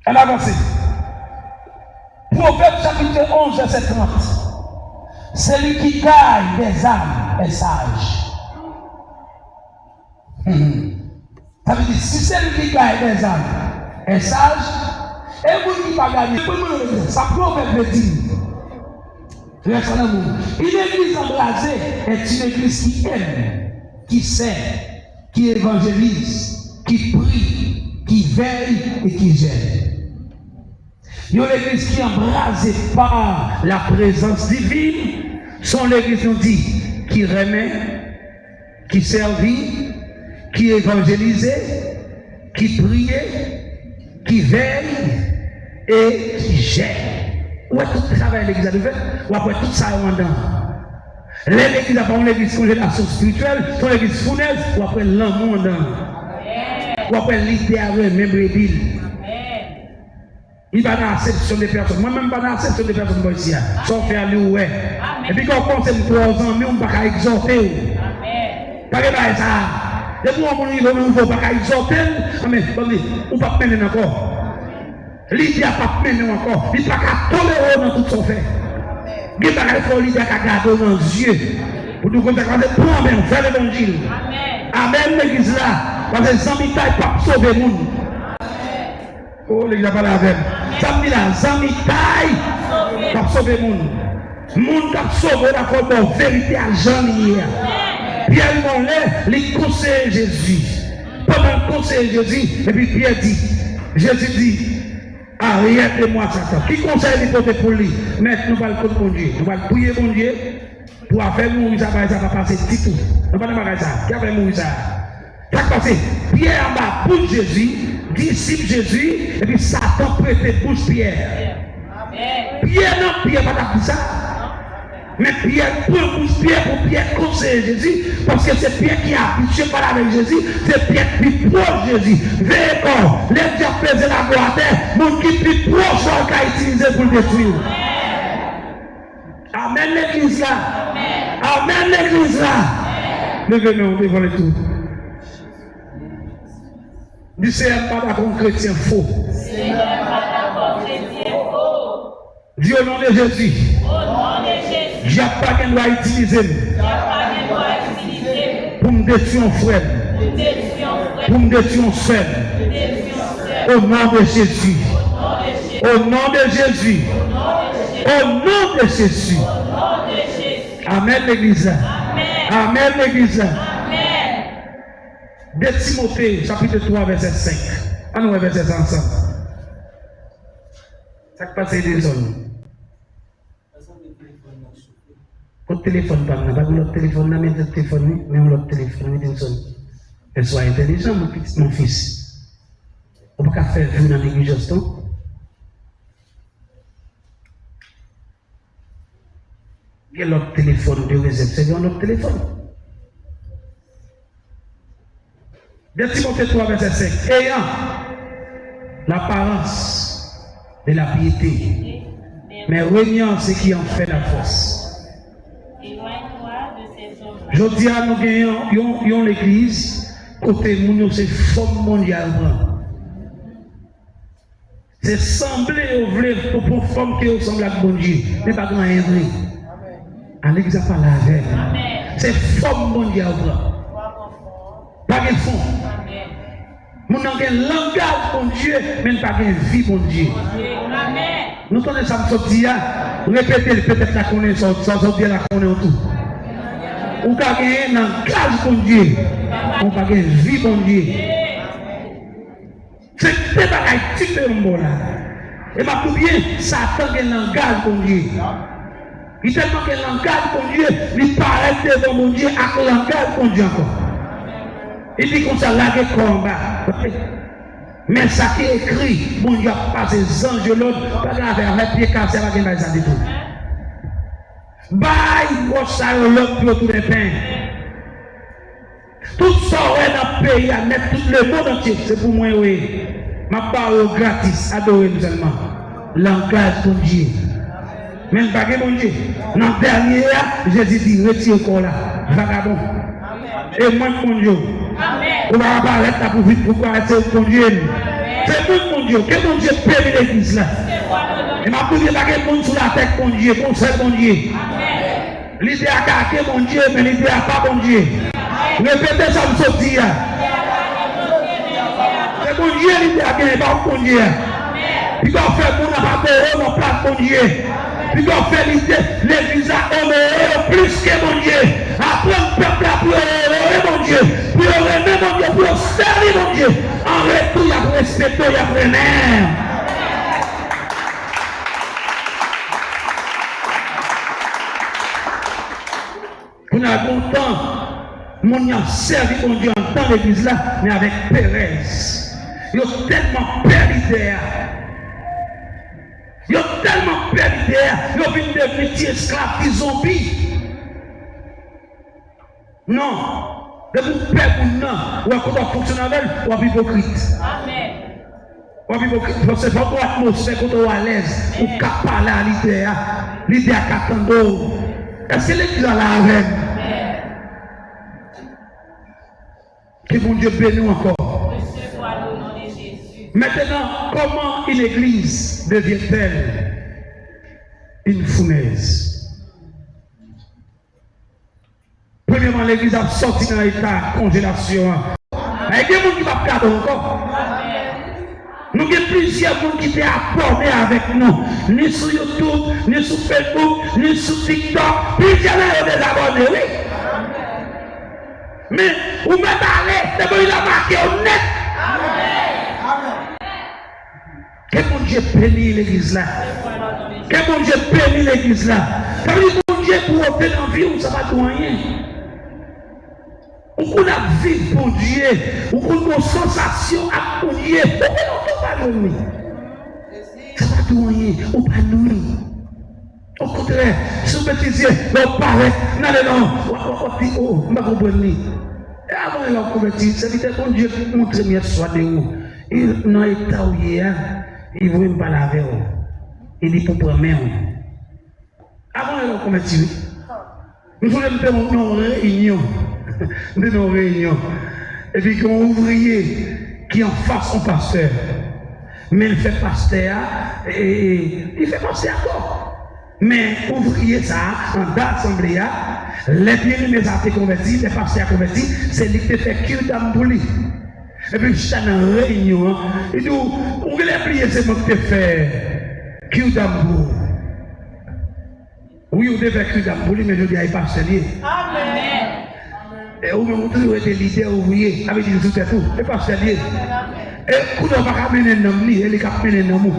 On avance. Proverbe chapitre 11, verset 30. Celui qui gagne des âmes est sage. Ça veut dire, si c'est lui qui gagne des âmes, est sage, et vous qui pas gagné, ça proverbe dit. Une église embrasée est une église qui aime, qui sert, qui évangélise, qui prie, qui veille et qui gère. Une église qui est embrasée par la présence divine, sont l'église nous dit qui remet, qui servit, qui évangélisait, qui priait, qui veille et qui gère. Où est tout le travail de l'église à faire? Ou après tout ça est en dedans? L'église n'a pas une église congélation spirituelle, son église fournaise, ou après l'amour en dedans? Ou après l'idéal, même rébile. Il va dans l'acception des personnes. Moi-même, pas dans l'acception des personnes ici. Sauf faire lui, ouais. Et puis quand on pense à 3 ans, mais on ne peut pas exhorter. Pas que ça. Depuis qu'on est on ne peut pas exhorter, mais on ne peut pas mener encore. L'idée n'a pas mener encore. Il ne peut pas tolérer dans tout son fait. Il ne peut pas faire l'idée qu'à garder dans les yeux. Pour nous consacrer, prends bien, faire l'évangile. Amen, l'église là. Parce que sans mitaille, pas sauver le monde. Oh, l'église n'a pas la veine. Ça me dit là, sans mitaille, pas sauver le monde. Le monde qui a sauvé la foi de vérité à Jean hier. Pierre Monlet, les conseils Jésus. Pendant le conseil Jésus, et puis Pierre dit, Jésus dit, arrête-moi Satan. Qui conseille les côtés pour lui? Maintenant, nous allons le côté pour Dieu. Nous allons prier pour Dieu. Pour faire mourir ça, ça va passer du tout. Nous ne allons pas ça. Qui a fait mourir ça? Ça va passer. Pierre en bas, bouche Jésus, disciple Jésus, et puis Satan prêtait bouche Pierre. Pierre non, Pierre pas d'appeler ça. Mais Pierre prend bouche Pierre pour Pierre conseiller Jésus, parce que c'est Pierre qui a habitué par avec Jésus, c'est Pierre qui proche Jésus. Veillez quand les dieux faisaient la gloire à terre, mon qui plus proche qu'a utilisé pour le détruire. Amen l'église là. Amen l'église là. Levez-nous devant le tout. Dis c'est pas d'accord chrétien faux. Dis au nom de Jésus. Il n'y a pas qu'un doit utiliser pour me détruire un frère, pour me détruire un frère. Au nom de Jésus. Au nom de Jésus. Au nom de Jésus. Amen l'église. Amen l'église. De Timothée, chapitre 3, verset 5. Allons verset 5 ensemble. Ça passe des zones. Votre téléphone, pas l'autre téléphone, mais le téléphone, mais l'autre téléphone, mais sonne. Et sois intelligent, mon fils. On ne peut pas faire vivre dans l'église, non? Il y a l'autre téléphone de réserve, c'est l'autre téléphone. De Timothée 3, verset 5. Ayant l'apparence de la piété, mais reniant ce qui en fait la force. Je dis à nous gagnons l'église, côté moun c'est forme mondiale. C'est sembler au pour forme qui ressemble à bon Dieu, mais pas grand rien. À l'église pas la veille. C'est forme mondiale. Pas de fond. Nous avons un langage bon Dieu, mais pas de vie bon Dieu. Nous connaissons ça sortir, répétez peut-être la connaissance, sans sortir la connaissance tout. On a gagné un langage bon Dieu, on a gagné une vie bon Dieu. C'est des bagages différents là. Et ma pour bien, Satan a un langage bon Dieu. Il tellement que le langage bon Dieu, il paraît devant mon Dieu avec le langage bon Dieu encore. Il dit qu'on s'est lagué combat. Mais ça qui est écrit, mon Dieu a passé les anges de l'autre, pas grave, avec pied cassé, pas de ça du tout. Bye, moi ça l'autre pour tout les pains. Tout ça dans le pays, à mettre tout le monde entier, c'est pour moi, oui. Ma parole gratis, adorez seulement. Langage pour Dieu. Même pas que mon Dieu. Dans le dernier, Jésus dit, retire encore là, vagabond. Et moi, mon Dieu. On va apparaître là pour vite, pourquoi c'est mon Dieu. C'est mon Dieu. Que mon Dieu permet l'église là. Et ma pour dire, pas que mon sur la tête, mon Dieu, mon seul mon Dieu. L'idée à caquer mon Dieu, mais l'idée à pas mon Dieu. Répétez ça, vous sortir. bon Dieu, il a gagné par bon Dieu. Il doit faire mon rapport, mon place bon Dieu. Il doit faire l'église à honorer plus que mon Dieu. Apprendre le peuple à honorer mon Dieu. Pour aimer mon Dieu, pour servir mon Dieu. En retour, il y a respect, il y a vraiment. On a longtemps, mon a servi mon Dieu en temps l'église là, mais avec Pérez. Ils ont tellement perdu l'idée. Ils ont tellement perdu l'idée. Ils ont vu devenir des esclaves, des zombies. Non. De vous perdre pour non. Ou à quoi fonctionnel, ou à hypocrite. Amen. Ou à hypocrite. Parce que votre atmosphère, quand on est à l'aise, ou qu'à parler à l'idée. L'idée à qu'attendre. Est-ce que l'église a la reine? Que mon Dieu bénisse encore. Maintenant, comment une église devient-elle une fournaise? Premièrement, l'église a sorti dans l'état de congélation. Il y a des gens qui ne vont pas perdre encore. Nous avons plusieurs gens qui étaient abordés avec nous, ni sur YouTube, ni sur Facebook, ni sur TikTok. Plusieurs gens ont des abonnés, oui. Mais vous m'avez parlé, d'abord il a marqué honnête. Que mon Dieu bénisse l'église là. Que mon Dieu bénisse l'église là. Ça veut dire que mon Dieu pour ôter dans la vie, ça va tout rien. On a vie pour Dieu, on a une sensation à pour Dieu. Ça va tout rien, on va nous. Au contraire, si vous me disiez, on paraît, non, on va comprendre. Et avant de convertir, c'est vite que Dieu montre mieux soit de vous. Il n'a état où il est, il ne veut pas laver vous. Il dit pour prendre main. Avant de convertir, nous voulons faire une réunion. Et puis un ouvrier qui en face un pasteur. Mais il fait pasteur et il fait pasteur encore. Mais ouvrier ça, en d'assemblée, les bien-aimés ont été convertis, les pasteurs ont converti, c'est lui qui fait cure d'ambouli. Et puis, je suis dans une réunion, et dit, on veut les prier, c'est moi qui fait cure d'ambouli. Oui, on devait faire cure d'ambouli, mais je dis, il n'est pas sérieux. Amen. Et vous avez été leader ouvrier, avec des outils tout, il n'est pas sérieux. Et vous ne pouvez pas mener un homme, il est capable de mener un homme.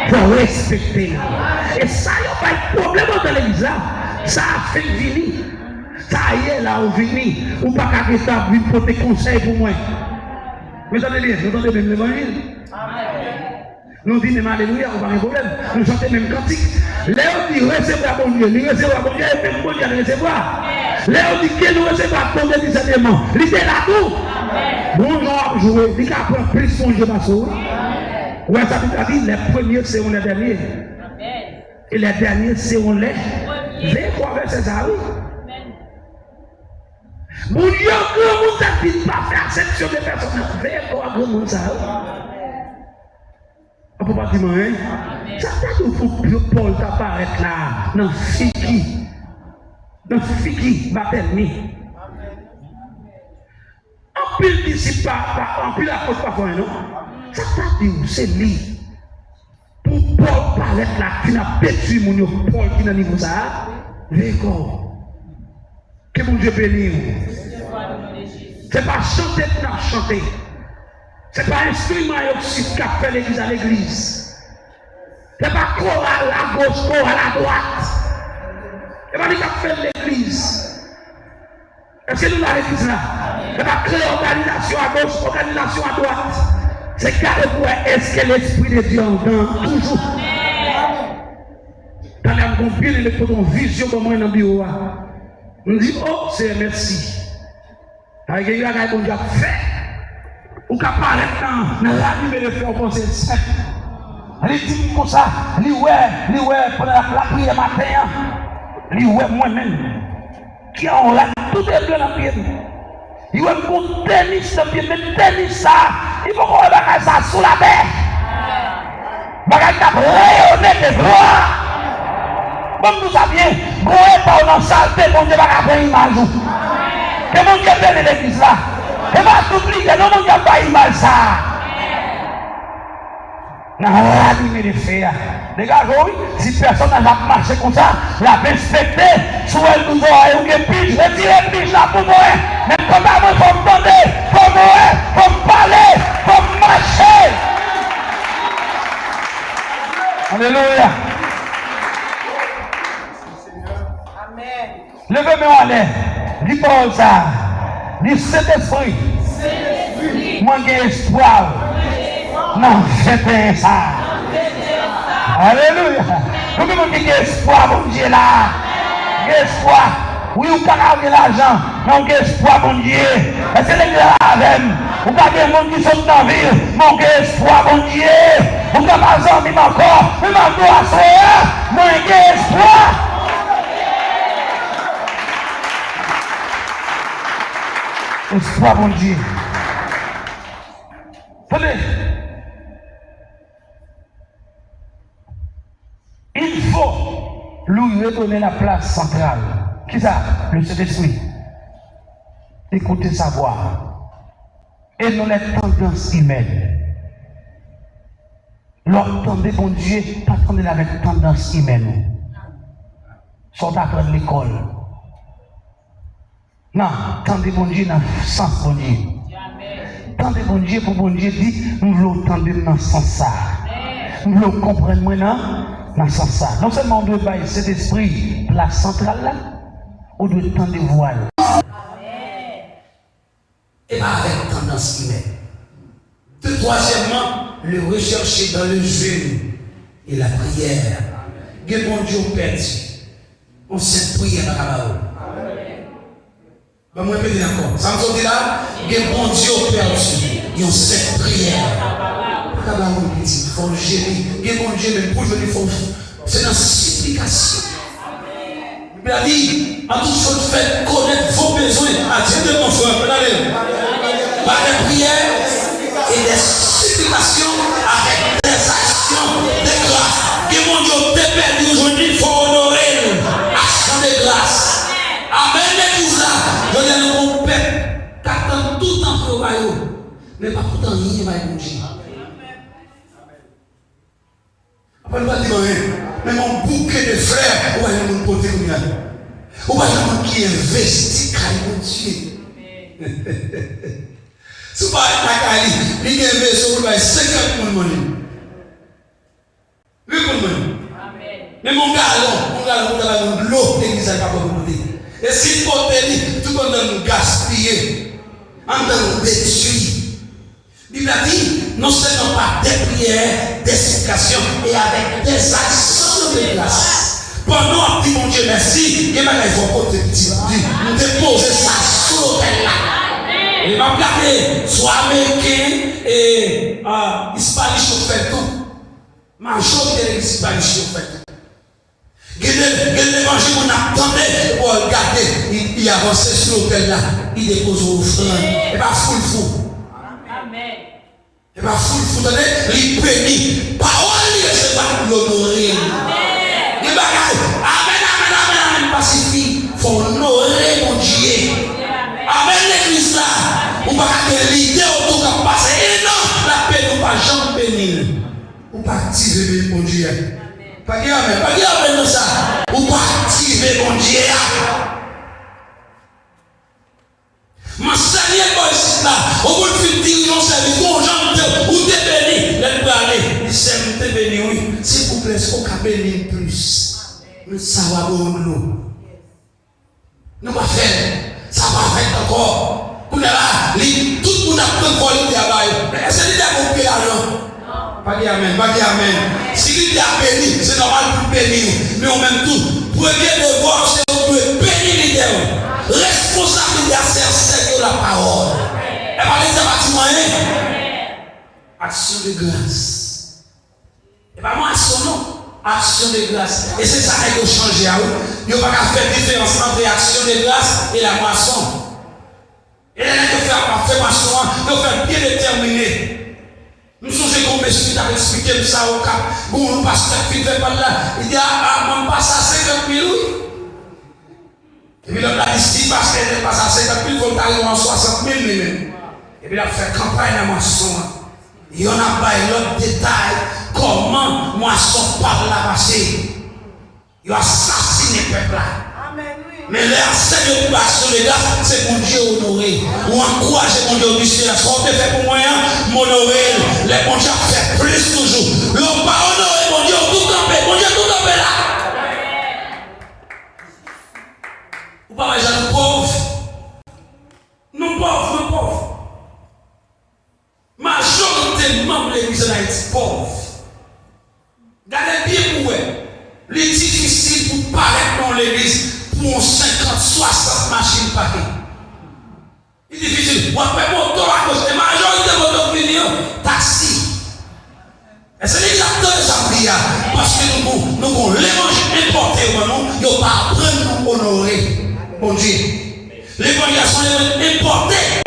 Il faut respecter. Et ça, il n'y a pas de problème dans l'église. Ça a fait venir. Ça y est là, au venir. Ou pas qu'à rester pour des conseils pour moi. Mais attendez bien, vous entendez même l'évangile. Nous disons même alléluia, on n'a pas de problème. Nous chantons même cantique. Là, on dit recevoir bon Dieu. Nous recevoir bon Dieu, et même bon Dieu à recevoir. Là, on dit que nous recevoir bon Dieu discernement. L'idée là tout. Bon, on va jouer. Il y a plus de Dieu dans ce monde. Ouais, ça veut dire les premiers seront les derniers. Et les derniers seront les premiers. C'est ça, oui. Mon Dieu, que vous n'avez pas fait exception de personnes. Comment ça? On ne peut pas dire, hein? Ça t'a dit pour Paul t'apparaître là, dans Fiki. Dans Fiki, Baptême. En pile d'ici, en pile la cause pas quoi, non? Ça t'a dit, c'est lui. Pour Paul paraître là, qui n'a pas tué mon Paul qui n'a niveau ça. D'accord. Que mon Dieu bénisse. Ce n'est pas chanter pour chanter. Ce n'est pas instrument qui fait l'église à l'église. Ce n'est pas chorale à gauche, chorale à droite. Ce n'est pas lui qui fait l'église. Est-ce que nous avons l'église là? Ce n'est pas créer organisation à gauche, organisation à droite. C'est carré pour est-ce que l'Esprit de Dieu entend toujours. Quand on a bien une vision de moi dans le bureau, on dit, oh, c'est merci. Avec les gars qui ont fait, ou qui apparaissent dans la vie de faire penser ça. Il dit comme ça, il ouais, pendant la prière matin, il ouais moi-même, qui ont là tout est bien dans le pied. Il ouais mon tennis dans le pied, mais tennis ça, il faut qu'on ait ça sous la baie. Bagage qui rayonné de droit. Comme nous savions, vous n'êtes pas dans la saleté, mon Dieu va prendre une image. Que mon Dieu bénisse l'église là. Et va t'oublier, non, mon Dieu pas image ça. N'a ranimé les faits. Les gars, oui, si personne n'a marché comme ça, la respecté, soit elle nous aura eu des piges, retirez le pige là pour moi. Mais comment moi, faut me demander, faut me parler, faut me marcher. Alléluia. Amen. Levez-moi en l'air. Dis pas ça. Dis Saint-Esprit. Moi, j'ai espoir. Non, c'était ça. Alléluia. Nous avons espoir, mon Dieu, là. Espoir. Oui, vous pouvez avoir l'argent. Non, espoir, mon Dieu. Et c'est l'église avec nous. Vous pouvez avoir des gens qui sont dans la ville. Mon espoir, mon Dieu. Vous pouvez avoir des gens encore. Mais ma gloire, c'est mon espoir. Espoir, mon Dieu. Tenez. Il faut lui redonner la place centrale. Qui ça? Le Saint-Esprit. Écoutez sa voix. Et non les tendances humaines. L'entendez, bon Dieu, pas attendre avec tendance humaine. Sont apprendre l'école. Non, tendez bon Dieu dans le sens bon Dieu. Tendez bon Dieu pour bon Dieu dit, nous voulons tendre dans ce sens ça. Nous voulons comprendre maintenant dans ce sens ça. Non seulement on doit bailler cet esprit place centrale là, on doit tendre des voiles. Et pas avec tendance humaine. Troisièmement, le rechercher dans le jeûne et la prière. Que bon Dieu perdu. On s'est prié par la parole. Moi, je vais encore. Ça me dit là, que bon Dieu perdu. Et on s'est prié. Pas la parole petit, il faut le gérer. Que bon Dieu, mais pour je le faut. C'est dans la supplication. Il a dit, en toute chose faite, connaître vos besoins. À Dieu de mon frère. Par des prières et des supplications avec des actions de grâce. Que mon Dieu te perdu aujourd'hui, il faut honorer l'action de grâce. Amen, l'église là. Je dis à mon peuple, t'attends tout le temps pour le royaume. Mais pas tout le temps, il va être Dieu. Après, il va dire, mais mon bouquet de frères, on va nous porter comme ça. On va nous qui investit, car mon Dieu. Si vous parlez de la il y a une maison pour 50 000 monnaie. 8 000 monnaie. Mais mon gars, de l'eau, l'église n'est pas pour nous. Et si vous portez, tout le monde nous gaspiller, en nous détruire. La Bible a dit, non seulement par des prières, des supplications et avec des actions de grâce. Pendant que mon Dieu merci, il faut porter petit. Nous déposer ça sur l'autel là. Il m'a regardé, soit américain et hispanique au fait tout. Majorité de hispanique au fait tout. L'évangile qu'on attendait pour regarder, il avançait sur l'autel là, il dépose offrande. Et pas fou. Amen. Et pas fou, il bénit. Parole, c'est pas pour l'honorer. Il bagaille. Amen. Pacifique. Il faut honorer mon Dieu. Amen, l'église là. Ou pas que l'idée autour de passer. Et non, la paix nous pas jamais bénir. Ou pas activer mon Dieu. Pas dire amen dans ça. Ou pas activer mon Dieu. Ma seigneur, ici là, au bout de dire, on s'est dit, bon, j'en ou t'es béni. Laisse moi aller. Il s'est dit, béni, oui. S'il vous plaît, est-ce qu'on peut bénir plus? Nous savons nous. Nous pas faire. Ça va faire encore. Pour là, tout le monde a pris le vol de travail. Est-ce que l'idée a coupé l'argent? Pas dire amen. Si l'idée a béni, c'est normal pour bénir. Mais en même temps, pour aider le voir, c'est qu'on peut bénir l'idée. Responsabilité à servir la parole. Et par les bâtiments, action de grâce. Et pas moi, action non. Action de grâce. Et c'est ça qu'il faut changer. Il n'y a pas qu'à faire différence entre l'action de grâce et la moisson. Et là, il faut faire moisson, il faut faire bien déterminé. Nous sommes comme monsieur qui a expliqué ça au cap. Bon, le pasteur qui fait par là, il dit, on passe à 50 000. Et puis l'homme a dit, si parce qu'elle passe à 50 000, il faut aller en 60 000 même. Et puis il a fait campagne à moisson. Il y en a pas l'autre détail comment moisson par la passé. Ils ont assassiné le peuple là. Mais leur Seigneur sur les gars, c'est mon Dieu honoré. Ou encourager mon Dieu au lycée. La sorte fait pour moi, m'honorer. Les bon Dieu fait plus toujours. L'on pas honoré mon Dieu tout campé. Mon Dieu tout campé là. Ou pas les gens pauvres. Nous pauvres. Majorité de membres de l'église en Haïti pauvres. Gardez bien pour eux. Il est difficile pour paraître dans l'église. Pour 50, 60 machines paquet. C'est difficile. Ou après, moto à cause de la majorité de moto millions, taxi. Et c'est exactement ça qu'il y a. Parce que nous avons les manger importés, nous ne pas apprendre nous honorer. Bon Dieu. Les manger sont importés.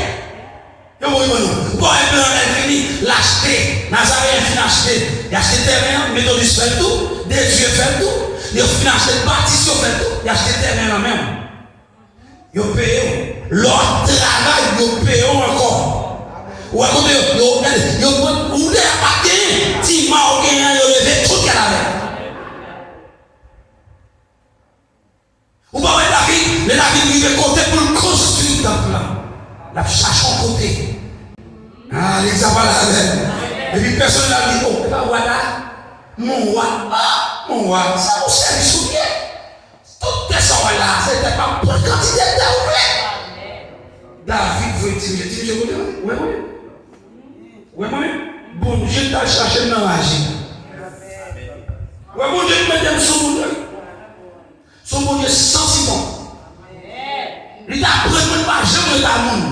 Vous voyez, vous fini l'acheter. Nazareth finit acheter. Il a acheté terrain, méthodiste fait tout, des dieux fait tout. Il a fini acheter bâtiment, fait tout. Il a acheté terrain même. Il a payé. L'autre travail, il a payé encore. Ou à côté, il a pas gagné. Si il a gagné, il a levé tout qu'il avait. Ou pas, David, il veut côté pour construire le temple là. La cherche en côté. Ah, l'exemple là. Et puis personne n'a dit, oh, voilà, mon roi, ça vous sert du soulier. Toutes ces soins là, c'était pas pour quantité de David veut dire, oui. Bon Dieu t'a cherché dans la vie. Oui, bon Dieu m'a dit son Dieu. Son bon Dieu sentiment. Il t'a pris mon argent de ta monde.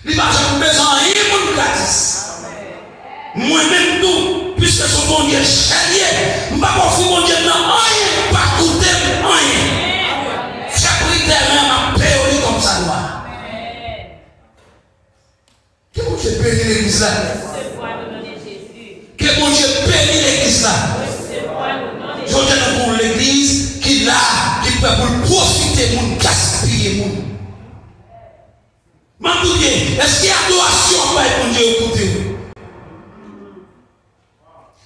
Il t'a jamais besoin de rien pour gratis. Moi-même tout, puisque son bon Dieu chérier, je ne vais pas faire mon Dieu dans rien, pas coûter rien. Chaque terrain m'a payé comme ça doit. Que bon Dieu bénit l'église là. Que bon Dieu bénit l'église là. Je dis pour l'église qui là, qui peut profiter, mon gaspiller, mon. Est-ce qu'il y a adoration pour Dieu écouter?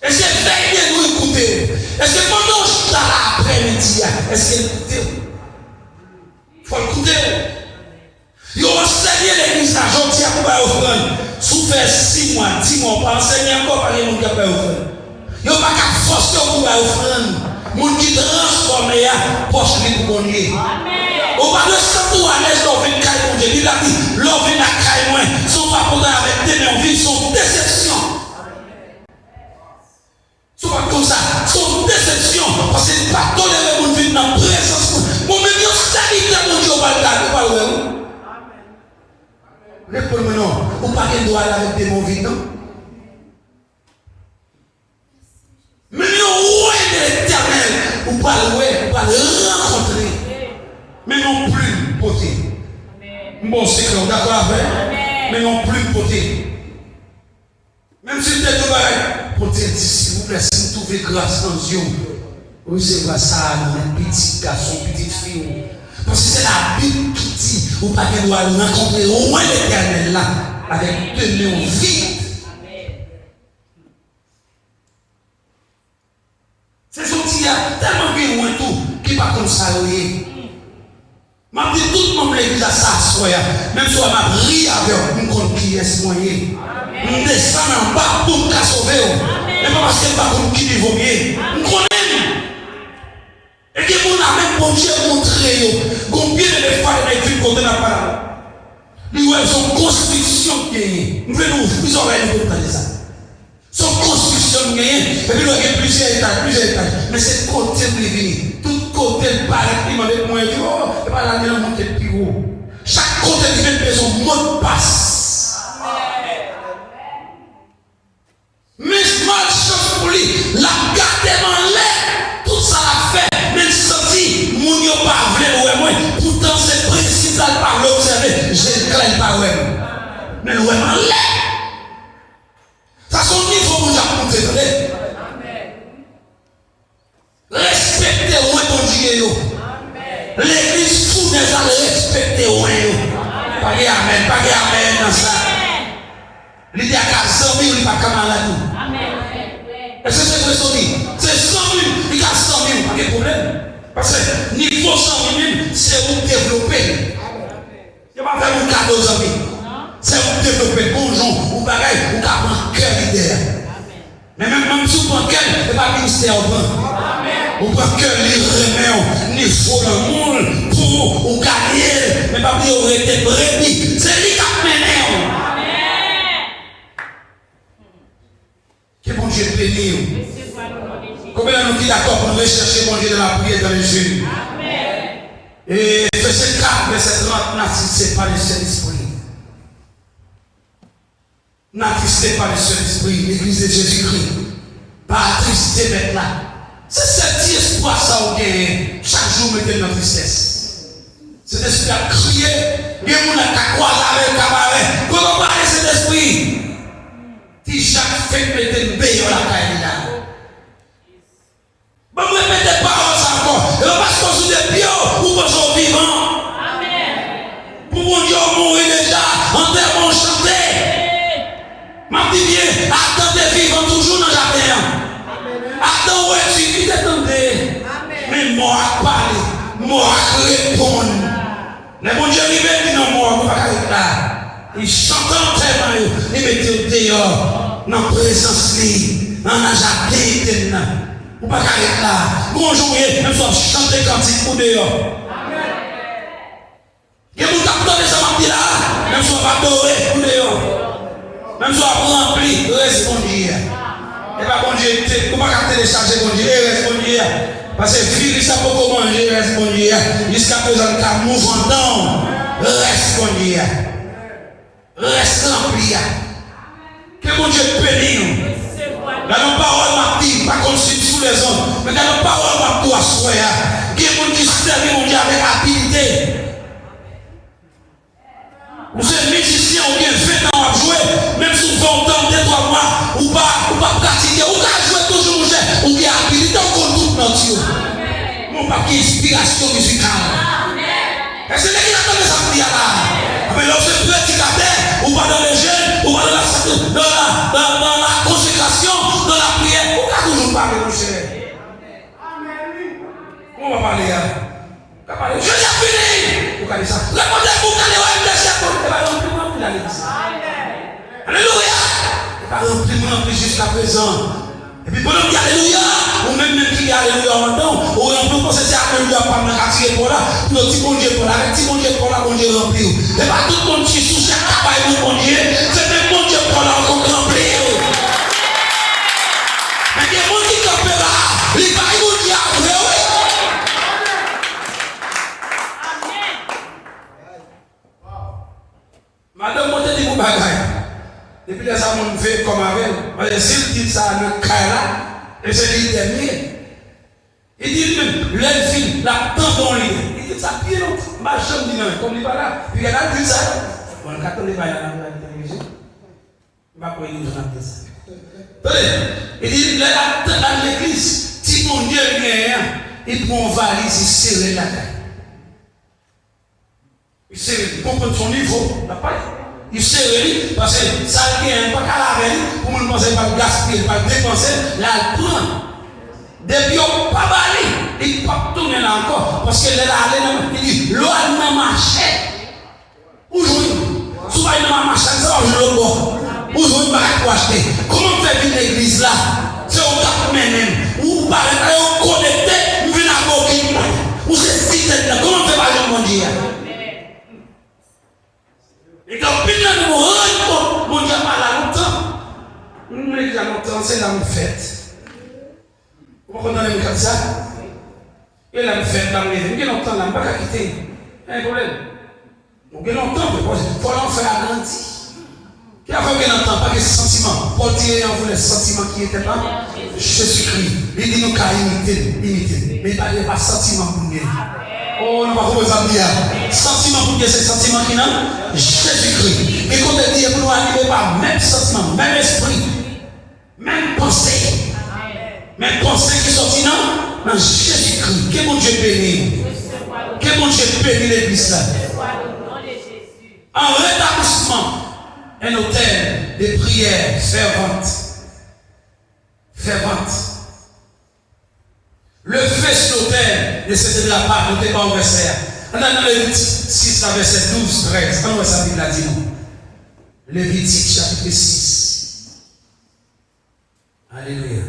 Est-ce que veille nous écouter? Est-ce que pendant que je suis là après-midi, est-ce qu'il écoute? Il faut écouter. Il a enseigné l'église là, j'en tiens pour offrir. Sous fait 6 mois, 10 mois, pas enseigner encore par les gens qui ont offert. Il n'y a pas qu'à forcer pour offrir. Moun qui transforme ya poche li pour gagner. On va de sentir à l'aise dans une caille pour Dieu. Il a dit, l'homme vient à caille moins. Son pas pour avec des mais on vit son déception. C'est pas comme ça. Son déception. Parce que c'est pas toléré mon vie dans la présence. Mon même yo salite mon Dieu va le garder pas ouais. Réponds-moi non. Ou pas qu'il doit aller avec des mon vie non. Mais nous, de l'éternel, ou pas le rencontrer, mais non plus porter. Bon, c'est clair, d'accord avec, mais non plus porter. Même si tu es porter, s'il vous plaît, si vous trouvez grâce dans Dieu, vous savez ça, un petit garçon, petite fille. Parce que c'est la Bible qui dit, ou pas qu'elle doit rencontrer au moins l'éternel là, avec deux mains vides. C'est son petit tellement bien loin tout, qui pas comme ça. M'a dit tout le monde l'église à s'asseoir. Même si on m'a ri avec nous qui est moyen. Nous descendons en bas pour nous sauver. Mais pas parce que pas comme qui vaut mieux. Nous connaissons. Et que nous avons même bon Dieu montré combien de fois il a écrit côté la parole. Nous avons son construction qui est. Nous voulons ouvrir les oreilles pour entendre ça. Son construction gagnée, et puis il y a plusieurs étages. Mais c'est côté de l'Église. Tout côté de paraît, il m'a dit, moi, il dit, oh, et pas là, il a monté plus haut. Chaque côté de l'Église, son mot de passe. Mais malchance pour lui, la garde dans l'air, tout ça l'a fait, même senti, mon yo pas vrai, ouais, moi, pourtant c'est principal par l'observer, je ne crains pas, ouais. Mais le ouais, dans l'air. Ça son niveau pour nous apporter. Respectez où est ton Dieu. L'église fou des gens respecter où est. Pas amen dans ça. L'idée à 400 000, il n'est pas camarade. Parce que niveau sans lui-même, c'est où développer. Il ne va pas faire un cadeau aux amis. C'est où développer bon gens, ou bagaille, ou prendre cœur leader. Mais même si vous prenez cœur, il n'y a pas ministère au point. Vous prenez cœur, les remèdes, les faux l'amour, pour vous gagner, mais pas vous arrêter brebis. C'est lui qui a mené. Que bon Dieu bénisse. Combien de nous qui d'accord pour nous rechercher mon Dieu dans la prière dans les jeux? Et verset 4, verset 30, n'attistez pas le Saint-Esprit. N'attistez pas le Saint-Esprit, l'église de Jésus-Christ. Pas attrister maintenant. C'est ce petit espoir ça vous gagnez. Chaque jour, mettez dans la tristesse. Cet esprit a crié. Il y a des gens qui croisent avec le cabaret. Comment parler cet esprit? Si chaque fait mettre une baie dans la caille là. Bon, vous répétez paroles encore. Et on passe qu'on sous des pieds ou qu'on soit vivant. Amen. Pour mon Dieu mourir déjà, en terre on chanter. M'a dit bien, attendez vivant toujours dans la terre. Attends, ouais, tu t'attendais. Mais moi à parler, moi à répondre. Mais mon Dieu, il dit non, moi, on va pas être là. Il chante en terre, il mettait au dehors, dans la présence, dans la jardin. Ou pas carré là. Bonjour, même si on chante cantique ou dehors. Il y a des gens qui ont ça m'a dit là. Même si on va adorer ou dehors. Même si on va remplir, répondre. Et pas bon Dieu, comment on va télécharger bon Dieu, répondre. Parce que fille, ça peut pas manger, répondre. Jusqu'à présent, il y a un mouvement, répondre. Reste rempli. Que bon Dieu bénisse. Dans nos paroles, ma vie, pas comme si sous les hommes, mais dans nos paroles, ma toi, soya. Il y a des gens qui servent mon Dieu avec habilité. Vous êtes musicien, ou bien 20 ans à jouer, même si vous faites autant de 3 mois, ou pas pratiquer, ou pas jouer toujours, ou bien habilité, on compte tout notre Dieu. Mon pas inspiration musicale. Et c'est là qu'il a donné sa prière là. Mais lorsque vous êtes prédicateur, ou pas dans les jeunes, ou pas dans la consécration, dans la prière, vous pouvez toujours parler, mon cher. On va parler là. Je l'ai fini. Vous allez ça. Répondez-vous, vous allez voir une deuxième fois. Et bien, remplis-moi, vous allez dire. Alléluia. Et bien, remplis-moi jusqu'à présent. Et puis, pendant qu'il y a Alléluia, ou même qui y a Alléluia en temps, ou on peut penser à Alléluia par le quartier pour là, pour le petit bon Dieu pour là, le petit bon Dieu pour là, bon Dieu rempli. Et pas tout le monde qui est sous chaque travail de bon Dieu, c'est le bon Dieu pour là, on rempli. Mais il y a des gens qui campent là, il va y avoir Dieu après, oui. Madame, moi, je dis vous bagaille. Depuis les années, on fait comme avec. S'il dit ça, le cas là, et c'est lui dernier. Il dit même, l'elfine, la tendon, il dit ça, pied non, ma chambre dit non, comme il va là, puis il y a là, dit ça. Bon, quand on est là, il va pas y aller ça. Il dit, dans l'église, si mon Dieu vient, il prend une valise, il serre la taille. Il serre, il comprend son niveau, la paille. Il serre parce que ça ne pas qu'à la veille, pour ne pas gaspiller, pas dépenser, là, il prend. Depuis on pas balé, il ne pas tourner là encore, parce que là, il dit, l'eau n'a marché. Aujourd'hui, souvent il n'a marché, ça va jouer le bord. Aujourd'hui, il va pas acheter. Comment faire vivre l'église là? C'est au cap même. Ou par exemple, on connecté, on vient à Bokeh, ou c'est si tête là. Comment faire pas mon Dieu? Et quand puis là, nous rendons mon Dieu pas là longtemps. Nous l'église à longtemps, c'est la fête. Vous comprenez comme ça? Et la fête dans les églises, longtemps, là, on ne va pas quitter. Il y a un problème. Donc, longtemps, il faut l'enfer agrandir. Qui a fait longtemps, pas de sentiments. Paul dit, on voulait les sentiments qui n'étaient pas Jésus-Christ. Il dit, nous, qu'à imiter. Mais il n'y a pas de sentiments pour nous. Oh, nous ne pouvons pas dire. Sentiment pour Dieu, c'est sentiment qui n'a Jésus-Christ. Et quand on dit, pour nous arriver par même sentiment, même esprit, même pensée. Même pensée qui sortit dans Jésus-Christ. Que mon Dieu bénisse. Que mon Dieu bénisse l'église là. En rétablissement, un hôtel de prière fervente. Fervente. Le feu sur l'autel ne s'éteindra pas, notez pas au verset. On a dans Lévitique 6, verset 12, 13. Comment ça Bible a dit nous? Lévitique chapitre 6. Alléluia.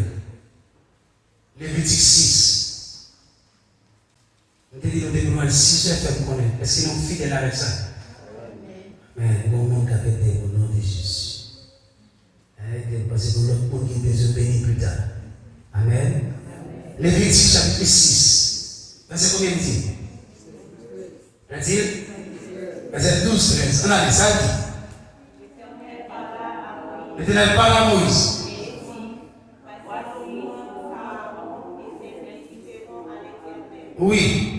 Lévitique 6. On te dit, nous avons 6 heures pour connaître. Est-ce qu'ils sont fidèles avec ça? Mais bon, on a fait au nom de Jésus. Parce que l'autre monde qui est béni plus tard. Amen. Lévitique chapitre 6. Verset combien dit? Verset 12, 13. On a dit ça dit. L'Éternel parle à Moïse. Oui.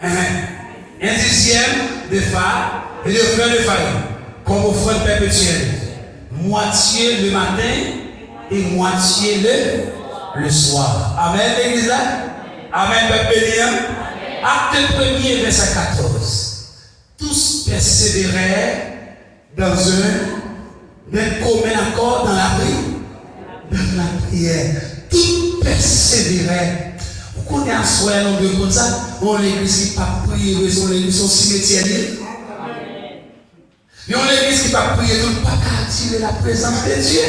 Un dixième de phare et de fleurs de farine, comme offrande perpétuelle. Moitié le matin et moitié le soir. Amen, l'église là? Amen, peuple béni. Acte 1er, verset 14. Tous persévéraient dans un commun accord dans la prière. Tous persévéraient. Vous connaissez un soir un nombre comme ça, on l'église qui n'a pas prié, on l'église son cimetière. Et on l'église qui n'a pas prié, tout le pas attirer la présence de Dieu.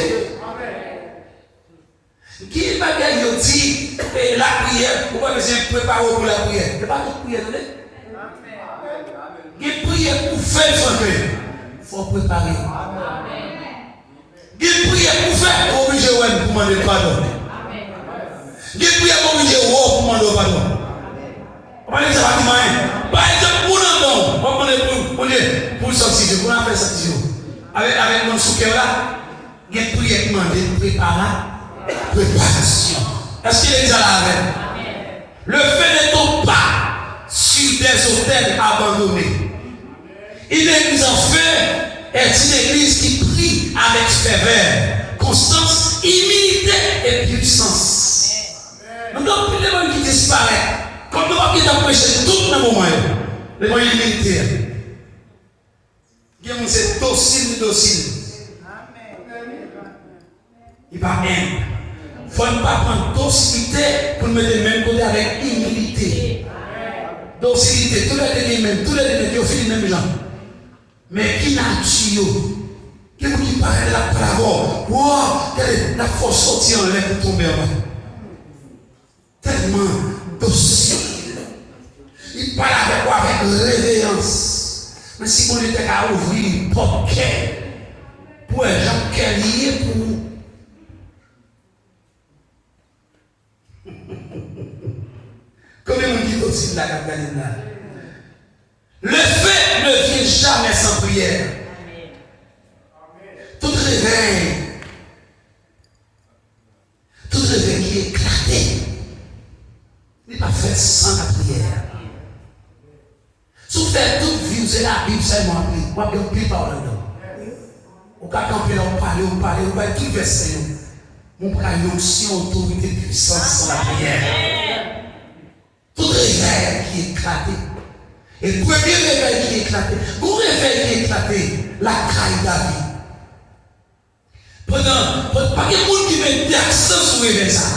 Qui va dire dit la prière, pourquoi vous êtes préparé pour la prière? Ce n'est pas toute prière, attendez. Qui prière pour faire son cœur, il faut préparer. Qui prière pour faire, pour obliger pour demander pardon. Qui prière pour obliger pour demander pardon. On va dire ça va dire, par exemple, pour nous, on va demander pour sortir, pour faire sortir. Avec mon soukeur là, qui prière pour demander préparation. Est-ce qu'il est déjà là avec? Le fait ne tombe pas sur des autels abandonnés. Une église en fait est une église qui prie avec ferveur, constance, humilité et puissance. Donc, plus les gens qui disparaissent, comme nous avons prêché tout le moment, les gens humilité. Il y a c'est docile. Il va aimer. Il ne faut pas prendre docilité pour mettre le même côté avec humilité. Docilité, tous les deux mêmes, tous les deux qui ont fait les mêmes gens. Mais qui n'a tué? Qui vous qui parle de la parole? Wow, la force sortie en l'air pour tomber en bas. Tellement docile. Il parle avec quoi? Avec révérence. Mais si vous était à ouvrir une porte, pour un gens qui est lié pour vous. Combien on dit aussi de la Galilée? Le fait ne vient jamais sans prière. Tout réveil qui est éclaté, n'est pas fait sans la prière. Si vous faites toute vie, vous avez la Bible seulement appris. Moi, je ne prie pas là-dedans. Au cas où on parle, on va tout verser. On prend une onction, autorité, puissance sans la prière. Tout réveil qui est éclaté. Et le premier réveil qui est éclaté, le réveil qui est éclaté, la caille David. Pendant, pas de monde qui met d'accent sur le réveil ça.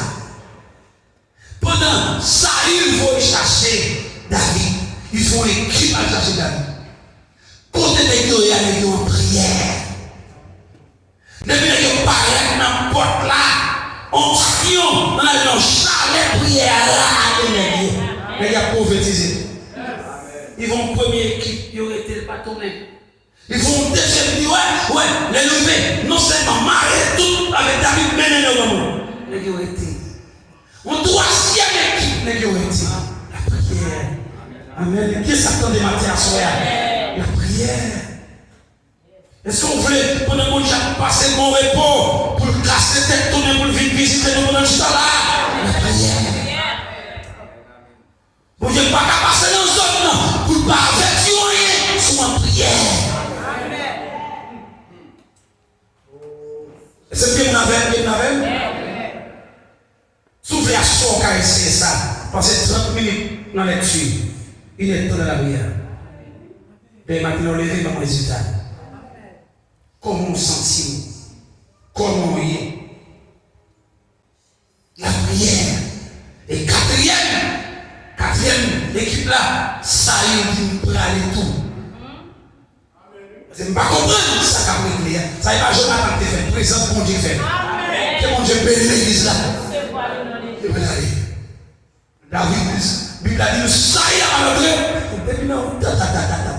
Pendant ça, il faut chercher David. Il faut l'équipe à chercher David. Côté de Dieu, il y a des en prière. Depuis que paraît dans la porte là, onction, dans la chalet prière là, mais il y a prophétisé. Ils vont première équipe, ils auraient été pas tourné. Ils vont deuxième dire ouais, les lever, non seulement marier tout avec David, mais les hommes. Les auraient été. En troisième équipe, les auraient été. La prière. Amen. Qui s'attend des matières à soi? La prière. Est-ce qu'on voulait, pendant que j'ai passé mon repos, pour casser tête, tourner, pour venir visiter nous pendant que je suis là? La prière. Vous n'êtes pas qu'à passer dans le zone, pour ne pas avertir rien, sur ma prière. C'est bien mon avec? Soufflez à son car c'est ça. Passez 30 minutes dans la lecture. Il est temps de la prière. Et maintenant, levez dans mon résultat. Comment on sentit? Comment on y est? La l'équipe là, ça y est, dit pour aller tout. Je ne pas comprendre ça qu'a réglé. Ça n'est pas Jonathan qui fait, présence bon Dieu fait. Que mon Dieu bénit l'église là. Je vais aller. David, Bible a dit, ça y est, à l'entrée.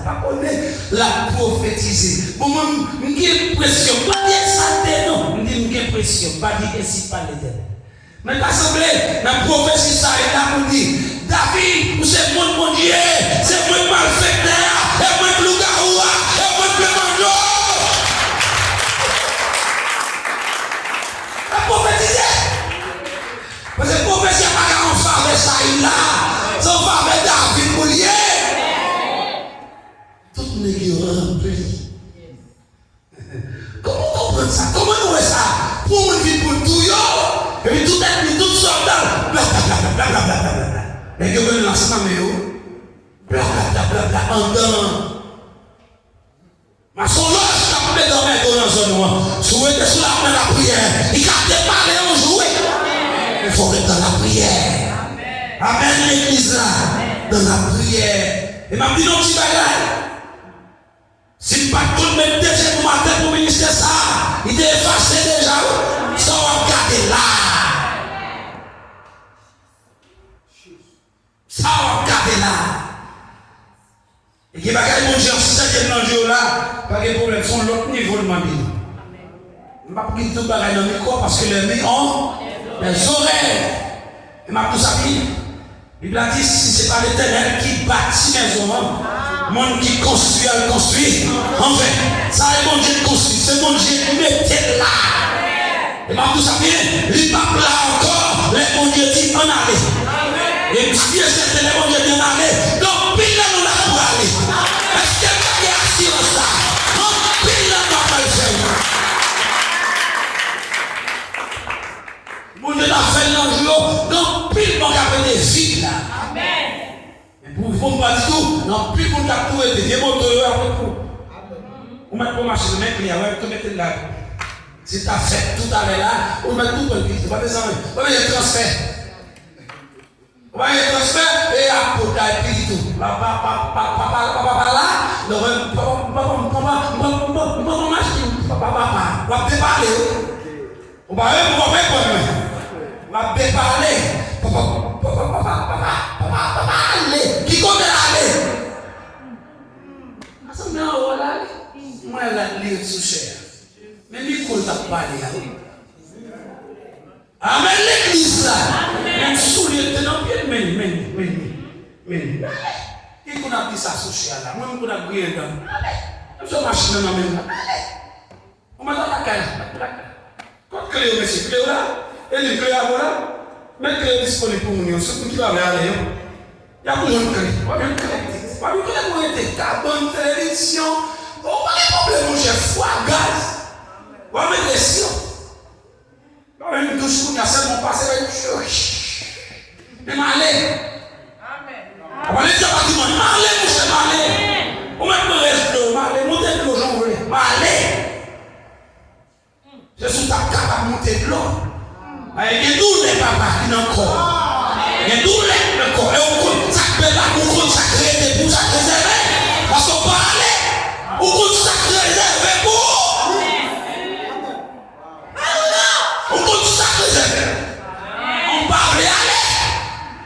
Pas connaître la prophétiser. Bon, moi, j'ai pression. Pas dire santé, non. J'ai pression. Pas dire que si pas l'éternel. Mais l'assemblée, la prophétie, ça est là pour dire, David, c'est mon Dieu, c'est mon malfaiteur, c'est mon loup-garoua, c'est mon plémando. La prophétiser. Parce que la prophétie n'est pas qu'en faveur ça est là. C'est en faveur David pour lier. Tout n'est qu'un rempli. Comment comprendre ça? Comment nous voyons ça? Pour une vie pour tout, yo. Et puis tout est mis, tout sort dans blablabla. Les gars veulent lancer ma main, blablabla, en dedans. Ma son loge, je vais dormir dans la zone. Si vous êtes sur la prière, il a démarré en jouer. Il faut être dans la prière. Amen, l'église là, dans la prière. Et m'a dit non, petit bagage. Si pas tout le même déchet pour matin pour ministère ça, il est effacé déjà. Ça va regarder là. Ça va regarder là. Et qui va gagner mon Dieu, si ça vient dans le jour là, pas de problème, sont l'autre niveau de ma vie. Je ne vais pas quitter tout le bagage dans le micro parce que les mains ont les oreilles. Et ma pousse à vie. La Bible a dit, si ce n'est pas l'Éternel qui bâtit maison, monde qui construit, elle construit. En fait, ça est mon Dieu qui construit, c'est mon Dieu qui mettait là. Et ma pousse à vie, il n'est pas là encore, les mon Dieu dit en aller. Et puis, c'est les mon Dieu dit en aller. Donc, pile là, nous l'avons pour aller. Est-ce qu'il y a une assurance là? Donc, pile là, nous l'avons le faire. Mon Dieu l'a fait dans le jour, donc pile mon gars fait des vies là. Amen. Et pour vous pas du tout, donc pile mon gars tout est des moteurs avec vous. Vous mettez pour marcher, vous mettez là, vous mettez là. Si tu as fait tout à l'heure là, vous mettez tout dans le vide, vous mettez ça, vous mettez le transfert. Vous mettez le transfert et à côté, et puis tout. Papa là, on va déballer. On va déballer. Papa, qui compte aller? Moi, elle a lire sous cher. Mais lui, qu'on t'a parlé. Amen, l'église là. Même sous les tenants, mais. Qui qu'on a dit ça sous cher là? Moi, on a brillé dans. Je marche dans la même là. On m'a dit la caille. Quand clé au monsieur, clé là, et les clés à voilà, mais clé disponible pour nous, ce qui va aller. Il y a besoin de clé. Pas de clé. Pas de clé pour être carbone, télévision. On n'a pas de problème, mon chef, foie, gaz. On va mettre les siens. On va mettre une douche pour nous, seulement passer avec une chouche. Mais m'allez. On va aller dire à tout le monde, m'allez, mon chef, m'allez. On va mettre le reste de l'eau, m'allez, montez de l'eau, j'en veux. M'allez. Je suis capable de monter de l'eau. Il y a d'où les papas qui n'ont encore. Il y a d'où les corps. Et on compte ça que là, on compte ça créer des bouts, ça réserver. Parce qu'on peut aller. On compte ça réserver pour. On compte ça réserver. On parle aller.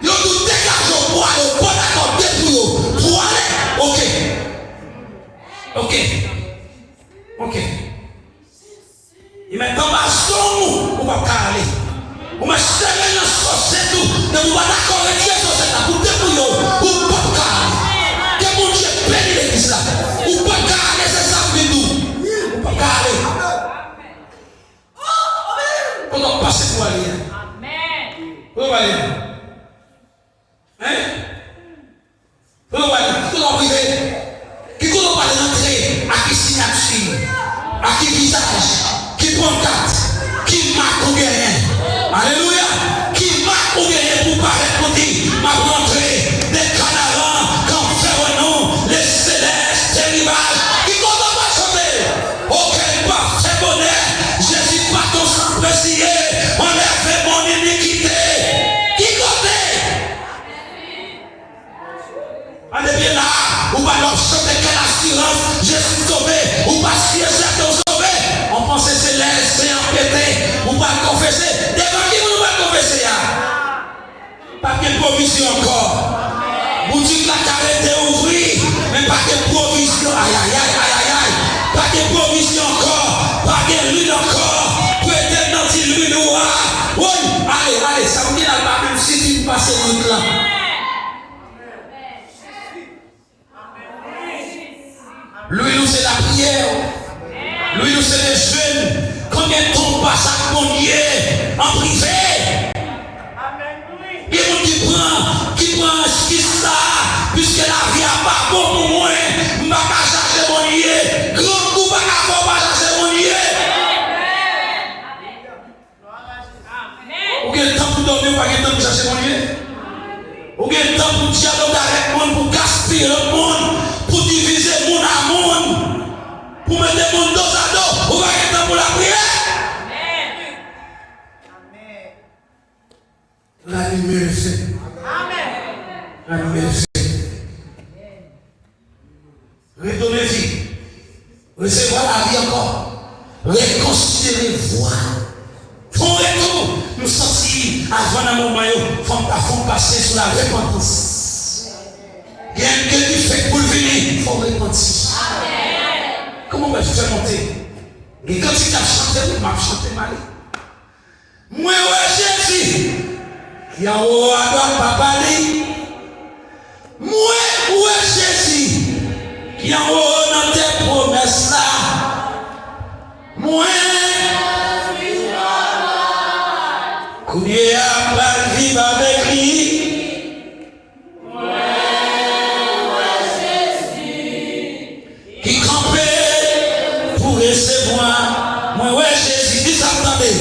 Il y a tout dégagé pour aller. Pour d'accord, pour aller. Ok. Et maintenant, on va aller. On va serrer dans ce société. On va d'accord avec les sociétés. Pour débrouiller. Pour pas aller. Que mon Dieu bénisse l'église là. Pour pas aller, c'est ça. une provision encore. Boutique la carrette ouvrie, mais pas de provision. Aïe, aïe, aïe, aïe, aïe, aïe. Pas de provision encore. Pas de l'huile encore. Peut-être dans l'huile noire. Oui, allez, allez, ça vous dit là, même si tu passes l'autre là. L'huile, c'est la prière. L'huile, c'est les jeunes. Combien de temps passe à mon Dieu en privé? Il y a qui prend qui ça, puisque la vie n'a pas bon pour moi, je ne vais pas chercher mon Dieu. Grand coup, je ne vais pas chercher mon Dieu. Ou bien le temps pour dormir, ou pas le temps pour chercher mon Dieu? Ou bien le temps pour dialoguer avec le monde, pour gaspiller le monde, pour diviser monde à monde, pour mettre le monde dos à dos, ou pas le temps pour la prière? Rallumer le feu. Rallumer le feu. Redonner vie. Recevoir la vie encore. Réconsidérer, voir. Ton retour, nous sentir avant un moment, il faut passer sur la repentance. Il y a un gueule du fait pour venir, il faut repentir. Comment va je faire monter? Et quand tu as chanté, tu m'as chanté mal. Moi, ouais, Jésus. Il y a un papa li. Moi, où est Jésus? Il y a un dans tes promesses là. Moi, qu'on y a pas vivre avec lui. Moi, où est Jésus? Qui campait pour recevoir. Moi, où est Jésus? Dis ça, attendez.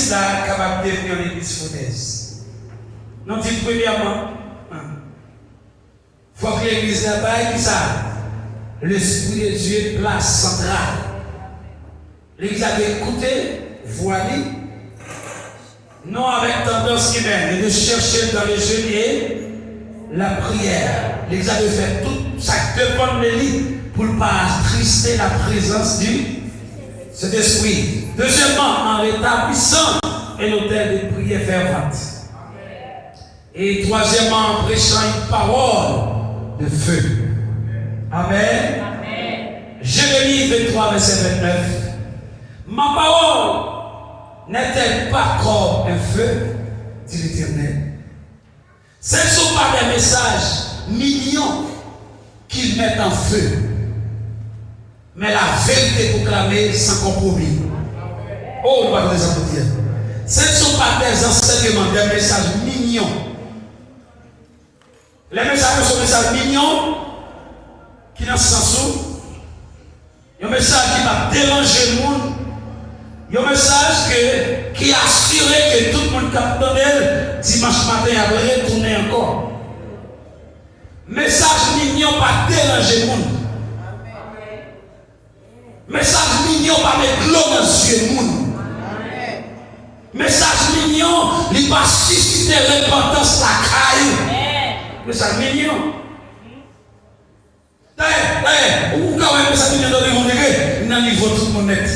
l'église là capable de devenir une église foutaise. Nous disons premièrement, il faut que l'église là-bas, qui ça? L'Esprit de Dieu, place centrale. L'église a écouté, voilé, non avec tendance humaine, mais de chercher dans les jeûnes et la prière. L'église a fait tout ça dépend de lui pour ne pas attrister la présence du Saint-Esprit. Deuxièmement, en rétablissant un hôtel de prière fervente. Et troisièmement, en prêchant une parole de feu. Amen. Amen. Jérémie 23, verset 29. Ma parole n'est-elle pas comme un feu, dit l'Éternel? Ce ne sont pas des messages mignons qu'ils mettent en feu, mais la vérité proclamée sans compromis. Oh, on va vous dire. Ce ne sont pas des enseignements, des messages mignons. Les messages sont des messages mignons qui dans ce sens où il y a un message qui va déranger le monde. Il y a un message qui assure que tout le monde qui a donné dimanche matin après retourner encore. Message mignon pas déranger le monde. Message mignon pas mettre l'eau dans les yeux du monde. Message mignon, il va susciter repentance la caille. Message mignon. D'ailleurs, ou quand même message mignon dans le monde, il n'a niveau tout le monde net.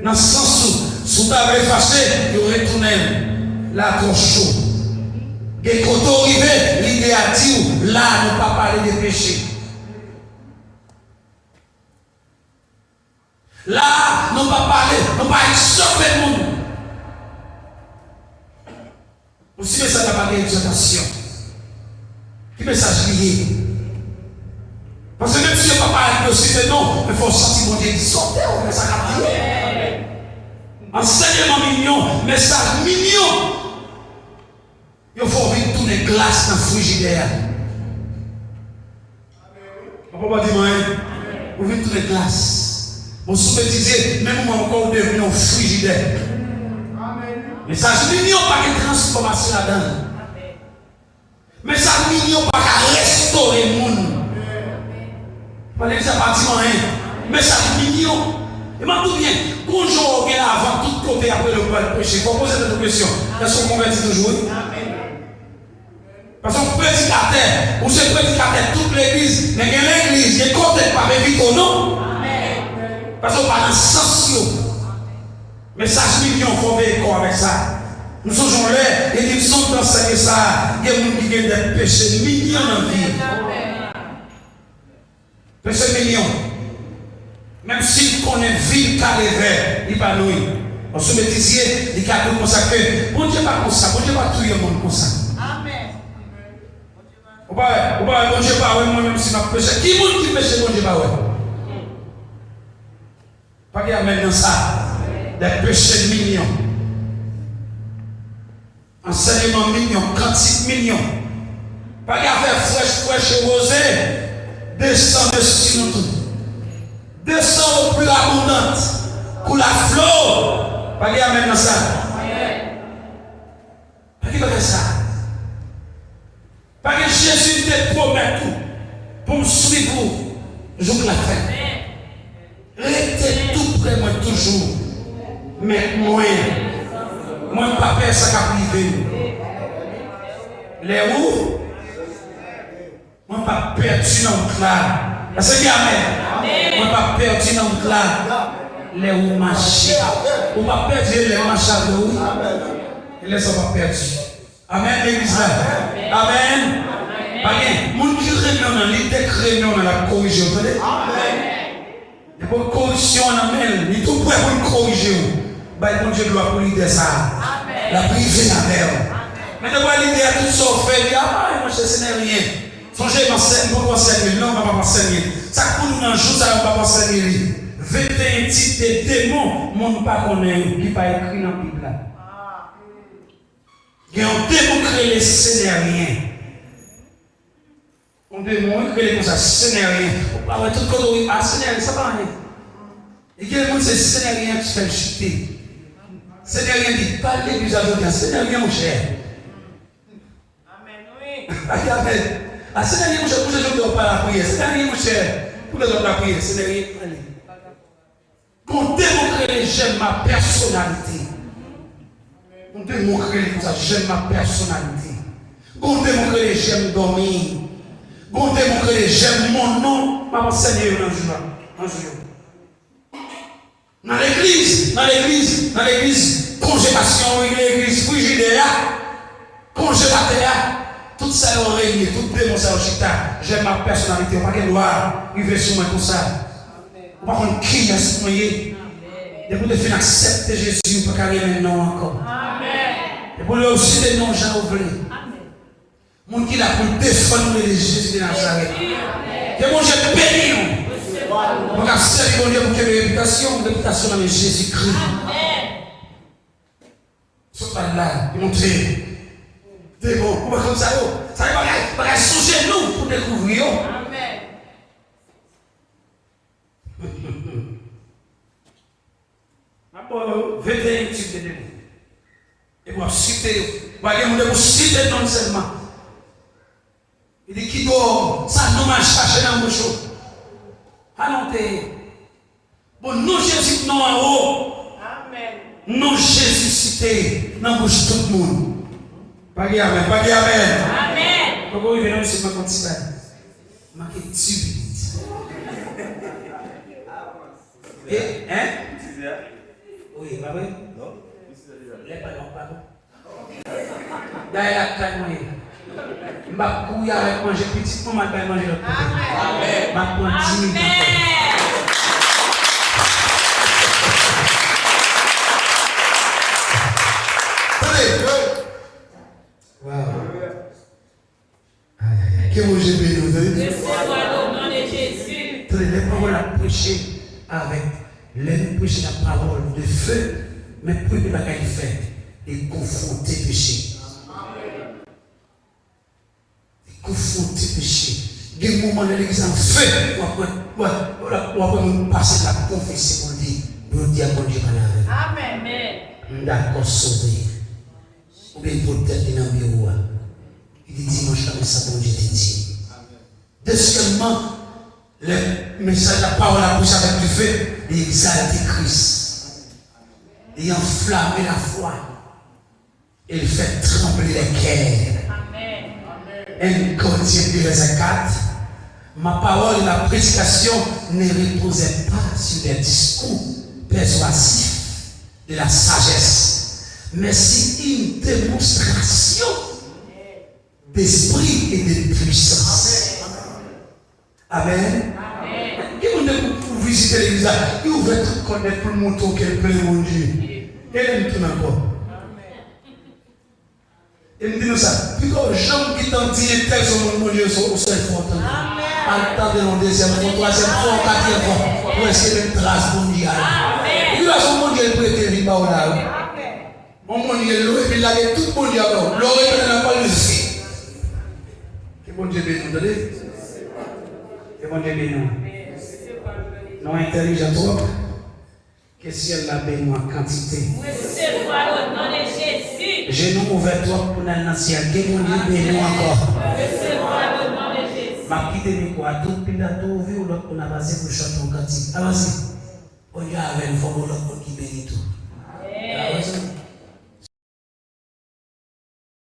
Dans ce sens où, si vous avez fâché, vous retournez là trop chaud. Et quand vous arrivez, l'idée a dit, là, nous ne pas parler de péché. Là, nous ne pas parler, nous ne pas exhorter le monde. Aussi, mais ça n'a pas d'exhortation. Qui message lié? Parce que même si je ne pas parler de cité, non, il faut sentir mon Dieu exhorter, mais ça n'a pas enseignement mignon, message mignon. Il faut vite tourner glace dans le frigidaire. On peut pas dire, vous vite tourner glace. Mon souffle disait, même moi encore devenu un frigidaire. Message mignon, pas de transformation là-dedans. Message mignon, pas de restaurer le monde. Pas de bâtiment, message mignon. Et m'a tout bien, bonjour, on vient avant tout côté après le prêcher. Il faut poser cette question. Est-ce qu'on convertit toujours? Parce qu'on prédicateur, ou c'est prédicateur toute l'église, mais l'église, il y a côté par vite ou non? Parce qu'on parle en sens. Message mignon, il faut veiller avec ça. Nous sommes là, et ils sont d'enseigner ça. Il y a des gens qui ont des péchés mignons dans la vie. Péchés mignons. Même s'il connaît ville carré vert, il va nous. On se met ici, il a tout consacré. Bon Dieu pas comme ça, bon Dieu pas tout le monde comme ça. Amen. Bon Dieu pas ouais, moi-même si je péché. Qui monde qui péché, bon Dieu pas ouais. Pas qu'il y a maintenant ça, des péchés mignons. Enseignement mignon, cantique mignon. Pas qu'il y a fait fraîche et rosé, descend dessus nous tout. Descend au plus abondante pour la flore. Pas qu'il y a maintenant ça. Pas qu'il y a ça. Pas que Jésus te promet tout pour me suivre jour de la fin. Restez tout près moi toujours. Mais moi pas faire ça qu'à privé. Les où? Moi pas perdu dans le clan. Est-ce qu'il y a amen? Moi pas perdu dans le clan. Les où marcher. On pas perdre les marches à l'eau. Et les pas perdus. Amen, l'église là. Amen. Amen. Mon qui réunion dans l'idée réunion dans la corriger. Vous voyez? Amen. Et pour corriger on amène. Il est tout prêt pour le corriger. Bah, mon Dieu doit pour l'idée ça. La priver la mère. Mais de voir l'idée à tout ça fait. Ah, moi je sais rien. Songez m'enseigner, pour m'enseigner. Non, on va pas m'enseigner. Ça pour nous dans le jour, ça va pas m'enseigner. 21 types de démons, mon pas connaît, qui pas écrit dans la Bible. Il y a un démon créé les scénariens. On démon créé comme ça, scénarien. Ah ouais, tout le monde, ah, scénarien, ça va rien. Et il y a des gens, c'est scénarien qui se fait chuter. C'est rien dit. Pas l'église aujourd'hui. C'est rien, mon cher. Amen, oui. Amen. Ah, c'est rien, mon cher. Pour les gens qui n'ont pas la prière. C'est rien, mon cher. Pour les gens qui la prière. C'est rien. Pour démontrer que j'aime ma personnalité. Pour démontrer que j'aime ma personnalité. Pour démontrer que j'aime dormir. Pour démontrer que j'aime mon nom. Maman Seigneur, un jour. Dans l'église, congélation, l'église frigidaire, congélateur, tout ça est régné, tout démon ça est chita. J'aime ma personnalité, pas qu'elle doit vivre sur moi comme ça. Pas qu'on qui est ce moyen. Et pour le faire accepter Jésus, pas qu'elle ait maintenant encore. Et pour le aussi des noms Jean ouvrés. Mon qui l'a pour défendre Jésus de Nazareth. Que mon Dieu bénisse. On a servi mon Dieu pour que réputation dans Jésus-Christ. Ce pas là, il montre. C'est bon, on va comme ça, ça va sous nous pour découvrir. Amen. Après 21 types de démons. Et pour citer, pour citer non seulement. Il dit qui doit, ça nous m'a cherché dans mon show. Allons, bon, nous Jésus non en haut. Amen. Nous Jésus cité dans bouche tout le monde. Pas de amen, pas de amen. Amen. Pourquoi vous venez ici, ma continue? Marqué stupide. Et, hein? Oui, pas vrai? Non. Les parents, pardon. D'ailleurs, la caille, moi. Je vais courir avec manger petit pour manger l'autre côté. Amen. Je vais prendre 10 minutes. Wow. Que mon Dieu bénisse. Recevez-moi au nom de Jésus. Les paroles à prêcher avec les prêcher la parole de feu, mais plus de bagaille fait et confronter péché. Confronter péché. Il y a des moments où l'église en feu, on va passer la confession pour dire, pour dire bon Dieu avec. Amen. D'accord, sauvé. Ou bien pour tête dans le bureau. Il dit dimanche, mais ça bon Dieu te dit. Deuxièmement, le message de la parole a poussé avec du feu, d'exalter Christ. Et enflammer la foi. Et le fait trembler les cœurs. Amen. 1 Corinthiens 2, verset 4. Ma parole et ma prédication ne reposaient pas sur des discours persuasifs de la sagesse, mais sur une démonstration d'esprit et de puissance. Amen. Qui vous visiter l'église, qui vous veut connaître pour le montrer qu'elle plaît mon Dieu. Elle aime tout encore. Et me dit ça. Puis quand les gens qui t'ont dit tel sur mon Dieu sont au seul fort. Attendez mon deuxième fois, troisième fois, quatrième fois. Pour essayer de trace mondiale. Et puis là, son mondial peut être vite par là. Mon mondial, l'eau, et puis là, il y a tout le monde qui a l'eau. L'eau est dans la parole de Jésus. Que mon Dieu bénisse, vous entendez? Que mon Dieu bénisse. Non intelligent trop. Que si elle l'a béni en quantité. Recevez-moi au nom de Jésus. Genou ouvert toi pour l'ancien. Que mon Dieu bénisse encore. Recevez-moi au nom de Jésus. Ma quitté mes quoi, tout pile tout vu ou l'autre on a passé pour chanter en cantique. Avancez. On y a avec une forme ou l'autre qui bénit tout.